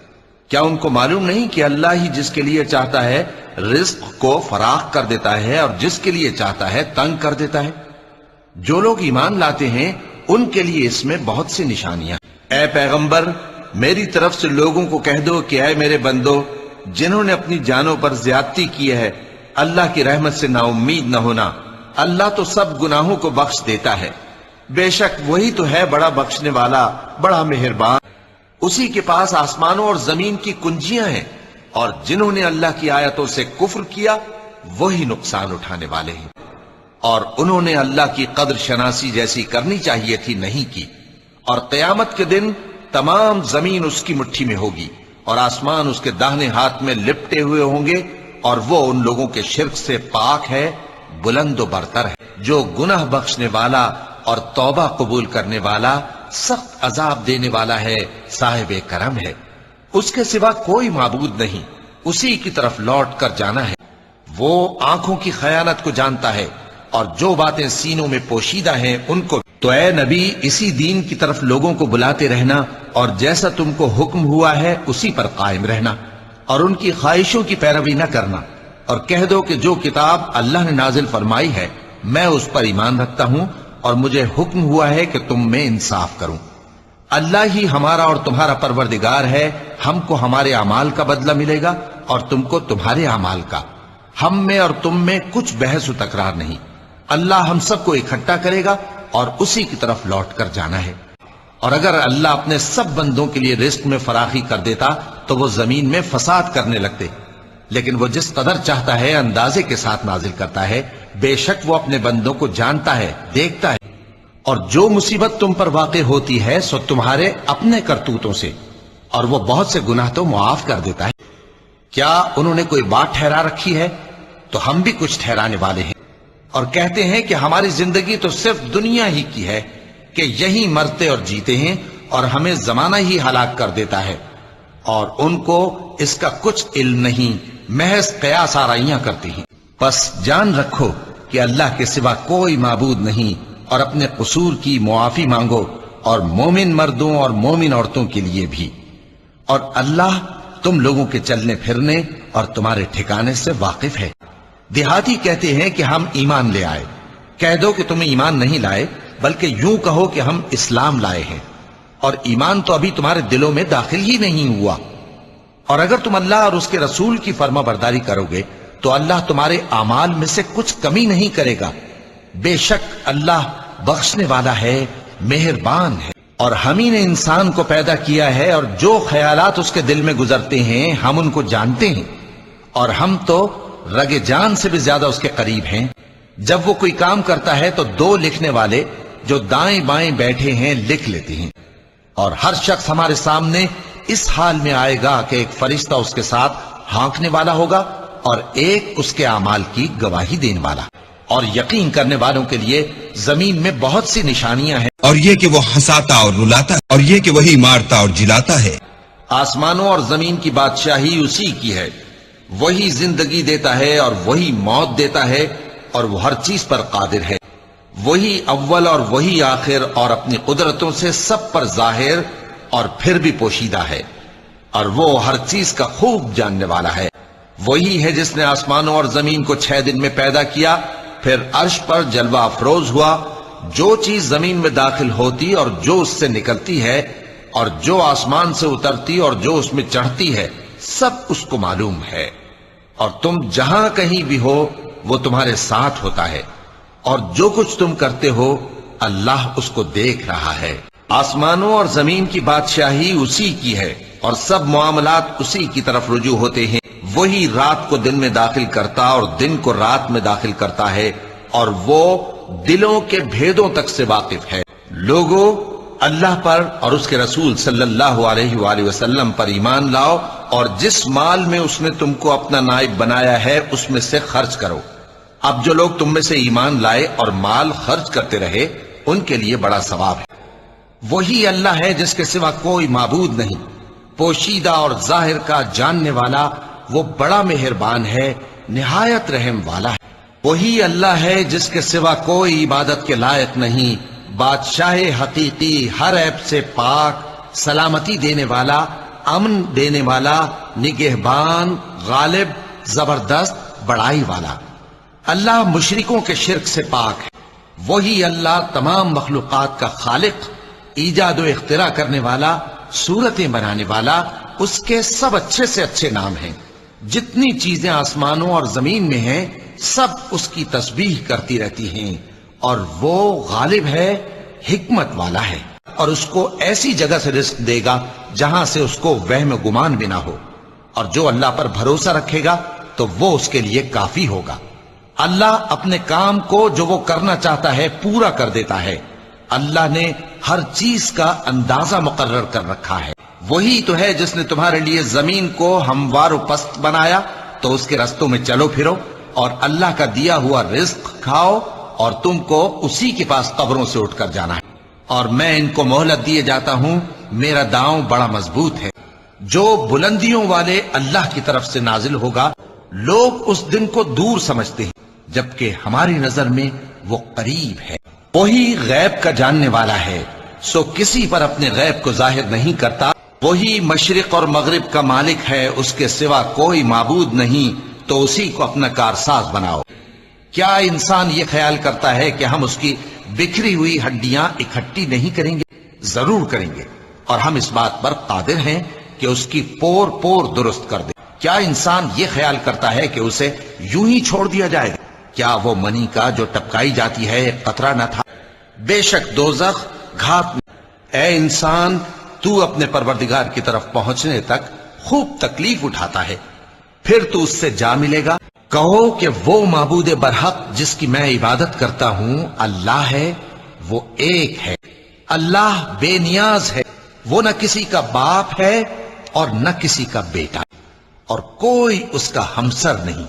کیا ان کو معلوم نہیں کہ اللہ ہی جس کے لیے چاہتا ہے رزق کو فراخ کر دیتا ہے اور جس کے لیے چاہتا ہے تنگ کر دیتا ہے؟ جو لوگ ایمان لاتے ہیں ان کے لیے اس میں بہت سی نشانیاں۔ اے پیغمبر، میری طرف سے لوگوں کو کہہ دو کہ اے میرے بندو، جنہوں نے اپنی جانوں پر زیادتی کی ہے، اللہ کی رحمت سے نا امید نہ ہونا۔ اللہ تو سب گناہوں کو بخش دیتا ہے، بے شک وہی تو ہے بڑا بخشنے والا، بڑا مہربان۔ اسی کے پاس آسمانوں اور زمین کی کنجیاں ہیں، اور جنہوں نے اللہ کی آیتوں سے کفر کیا وہی نقصان اٹھانے والے ہیں۔ اور انہوں نے اللہ کی قدر شناسی جیسی کرنی چاہیے تھی نہیں کی۔ اور قیامت کے دن تمام زمین اس کی مٹھی میں ہوگی اور آسمان اس کے داہنے ہاتھ میں لپٹے ہوئے ہوں گے، اور وہ ان لوگوں کے شرک سے پاک ہے، بلند و برتر ہے۔ جو گناہ بخشنے والا اور توبہ قبول کرنے والا، سخت عذاب دینے والا ہے، صاحب کرم ہے۔ اس کے سوا کوئی معبود نہیں، اسی کی طرف لوٹ کر جانا ہے۔ وہ آنکھوں کی خیانت کو جانتا ہے اور جو باتیں سینوں میں پوشیدہ ہیں ان کو۔ تو اے نبی، اسی دین کی طرف لوگوں کو بلاتے رہنا، اور جیسا تم کو حکم ہوا ہے اسی پر قائم رہنا، اور ان کی خواہشوں کی پیروی نہ کرنا۔ اور کہہ دو کہ جو کتاب اللہ نے نازل فرمائی ہے میں اس پر ایمان رکھتا ہوں، اور مجھے حکم ہوا ہے کہ تم میں انصاف کروں۔ اللہ ہی ہمارا اور تمہارا پروردگار ہے، ہم کو ہمارے اعمال کا بدلہ ملے گا اور تم کو تمہارے اعمال کا۔ ہم میں اور تم میں کچھ بحث و تکرار نہیں، اللہ ہم سب کو اکٹھا کرے گا اور اسی کی طرف لوٹ کر جانا ہے۔ اور اگر اللہ اپنے سب بندوں کے لیے رزق میں فراخی کر دیتا تو وہ زمین میں فساد کرنے لگتے، لیکن وہ جس قدر چاہتا ہے اندازے کے ساتھ نازل کرتا ہے۔ بے شک وہ اپنے بندوں کو جانتا ہے، دیکھتا ہے۔ اور جو مصیبت تم پر واقع ہوتی ہے سو تمہارے اپنے کرتوتوں سے، اور وہ بہت سے گناہ تو معاف کر دیتا ہے۔ کیا انہوں نے کوئی بات ٹھہرا رکھی ہے؟ تو ہم بھی کچھ ٹھہرانے والے ہیں۔ اور کہتے ہیں کہ ہماری زندگی تو صرف دنیا ہی کی ہے، کہ یہی مرتے اور جیتے ہیں اور ہمیں زمانہ ہی ہلاک کر دیتا ہے، اور ان کو اس کا کچھ علم نہیں، محض قیاس آرائیاں کرتے ہیں۔ پس جان رکھو کہ اللہ کے سوا کوئی معبود نہیں، اور اپنے قصور کی معافی مانگو، اور مومن مردوں اور مومن عورتوں کے لیے بھی۔ اور اللہ تم لوگوں کے چلنے پھرنے اور تمہارے ٹھکانے سے واقف ہے۔ دیہاتی کہتے ہیں کہ ہم ایمان لے آئے. کہہ دو کہ تم ایمان نہیں لائے بلکہ یوں کہو کہ ہم اسلام لائے ہیں، اور ایمان تو ابھی تمہارے دلوں میں داخل ہی نہیں ہوا. اور اگر تم اللہ اور اس کے رسول کی فرما برداری کرو گے تو اللہ تمہارے اعمال میں سے کچھ کمی نہیں کرے گا. بے شک اللہ بخشنے والا ہے، مہربان ہے. اور ہم ہی نے انسان کو پیدا کیا ہے، اور جو خیالات اس کے دل میں گزرتے ہیں ہم ان کو جانتے ہیں، اور ہم تو رگ جان سے بھی زیادہ اس کے قریب ہیں. جب وہ کوئی کام کرتا ہے تو دو لکھنے والے جو دائیں بائیں بیٹھے ہیں لکھ لیتے ہیں. اور ہر شخص ہمارے سامنے اس حال میں آئے گا کہ ایک فرشتہ اس کے ساتھ ہانکنے والا ہوگا اور ایک اس کے اعمال کی گواہی دینے والا. اور یقین کرنے والوں کے لیے زمین میں بہت سی نشانیاں ہیں، اور یہ کہ وہ ہنساتا اور رلاتا، اور یہ کہ وہی مارتا اور جلاتا ہے. آسمانوں اور زمین کی بادشاہی اسی کی ہے. وہی زندگی دیتا ہے اور وہی موت دیتا ہے، اور وہ ہر چیز پر قادر ہے. وہی اول اور وہی آخر، اور اپنی قدرتوں سے سب پر ظاہر اور پھر بھی پوشیدہ ہے، اور وہ ہر چیز کا خوب جاننے والا ہے. وہی ہے جس نے آسمانوں اور زمین کو 6 دن میں پیدا کیا، پھر عرش پر جلوہ افروز ہوا. جو چیز زمین میں داخل ہوتی اور جو اس سے نکلتی ہے، اور جو آسمان سے اترتی اور جو اس میں چڑھتی ہے، سب اس کو معلوم ہے. اور تم جہاں کہیں بھی ہو وہ تمہارے ساتھ ہوتا ہے، اور جو کچھ تم کرتے ہو اللہ اس کو دیکھ رہا ہے. آسمانوں اور زمین کی بادشاہی اسی کی ہے، اور سب معاملات اسی کی طرف رجوع ہوتے ہیں. وہی رات کو دن میں داخل کرتا اور دن کو رات میں داخل کرتا ہے، اور وہ دلوں کے بھیدوں تک سے واقف ہے. لوگوں، اللہ پر اور اس کے رسول صلی اللہ علیہ وآلہ وسلم پر ایمان لاؤ، اور جس مال میں اس نے تم کو اپنا نائب بنایا ہے اس میں سے خرچ کرو. اب جو لوگ تم میں سے ایمان لائے اور مال خرچ کرتے رہے ان کے لیے بڑا ثواب ہے. وہی اللہ ہے جس کے سوا کوئی معبود نہیں، پوشیدہ اور ظاہر کا جاننے والا. وہ بڑا مہربان ہے، نہایت رحم والا ہے. وہی اللہ ہے جس کے سوا کوئی عبادت کے لائق نہیں، بادشاہ حقیقی، ہر عیب سے پاک، سلامتی دینے والا، امن دینے والا، نگہبان، غالب، زبردست، بڑائی والا. اللہ مشرکوں کے شرک سے پاک ہے. وہی اللہ تمام مخلوقات کا خالق، ایجاد و اختراع کرنے والا، صورتیں بنانے والا. اس کے سب اچھے سے اچھے نام ہیں. جتنی چیزیں آسمانوں اور زمین میں ہیں سب اس کی تسبیح کرتی رہتی ہیں، اور وہ غالب ہے، حکمت والا ہے. اور اس کو ایسی جگہ سے رزق دے گا جہاں سے اس کو وہم و گمان بھی نہ ہو. اور جو اللہ پر بھروسہ رکھے گا تو وہ اس کے لیے کافی ہوگا. اللہ اپنے کام کو جو وہ کرنا چاہتا ہے پورا کر دیتا ہے. اللہ نے ہر چیز کا اندازہ مقرر کر رکھا ہے. وہی تو ہے جس نے تمہارے لیے زمین کو ہموار و پست بنایا تو اس کے رستوں میں چلو پھرو، اور اللہ کا دیا ہوا رزق کھاؤ، اور تم کو اسی کے پاس قبروں سے اٹھ کر جانا ہے. اور میں ان کو مہلت دیے جاتا ہوں، میرا داؤں بڑا مضبوط ہے. جو بلندیوں والے اللہ کی طرف سے نازل ہوگا، لوگ اس دن کو دور سمجھتے ہیں جبکہ ہماری نظر میں وہ قریب ہے. وہی غیب کا جاننے والا ہے، سو کسی پر اپنے غیب کو ظاہر نہیں کرتا. وہی مشرق اور مغرب کا مالک ہے، اس کے سوا کوئی معبود نہیں، تو اسی کو اپنا کارساز بناؤ. کیا انسان یہ خیال کرتا ہے کہ ہم اس کی بکھری ہوئی ہڈیاں اکٹھی نہیں کریں گے؟ ضرور کریں گے، اور ہم اس بات پر قادر ہیں کہ اس کی پور پور درست کر دیں. کیا انسان یہ خیال کرتا ہے کہ اسے یوں ہی چھوڑ دیا جائے گا؟ کیا وہ منی کا جو ٹپکائی جاتی ہے ایک قطرہ نہ تھا؟ بے شک دوزخ گھات میں. اے انسان، تو اپنے پروردگار کی طرف پہنچنے تک خوب تکلیف اٹھاتا ہے، پھر تو اس سے جا ملے گا. کہو کہ وہ معبود برحق جس کی میں عبادت کرتا ہوں اللہ ہے، وہ ایک ہے. اللہ بے نیاز ہے، وہ نہ کسی کا باپ ہے اور نہ کسی کا بیٹا، اور کوئی اس کا ہمسر نہیں.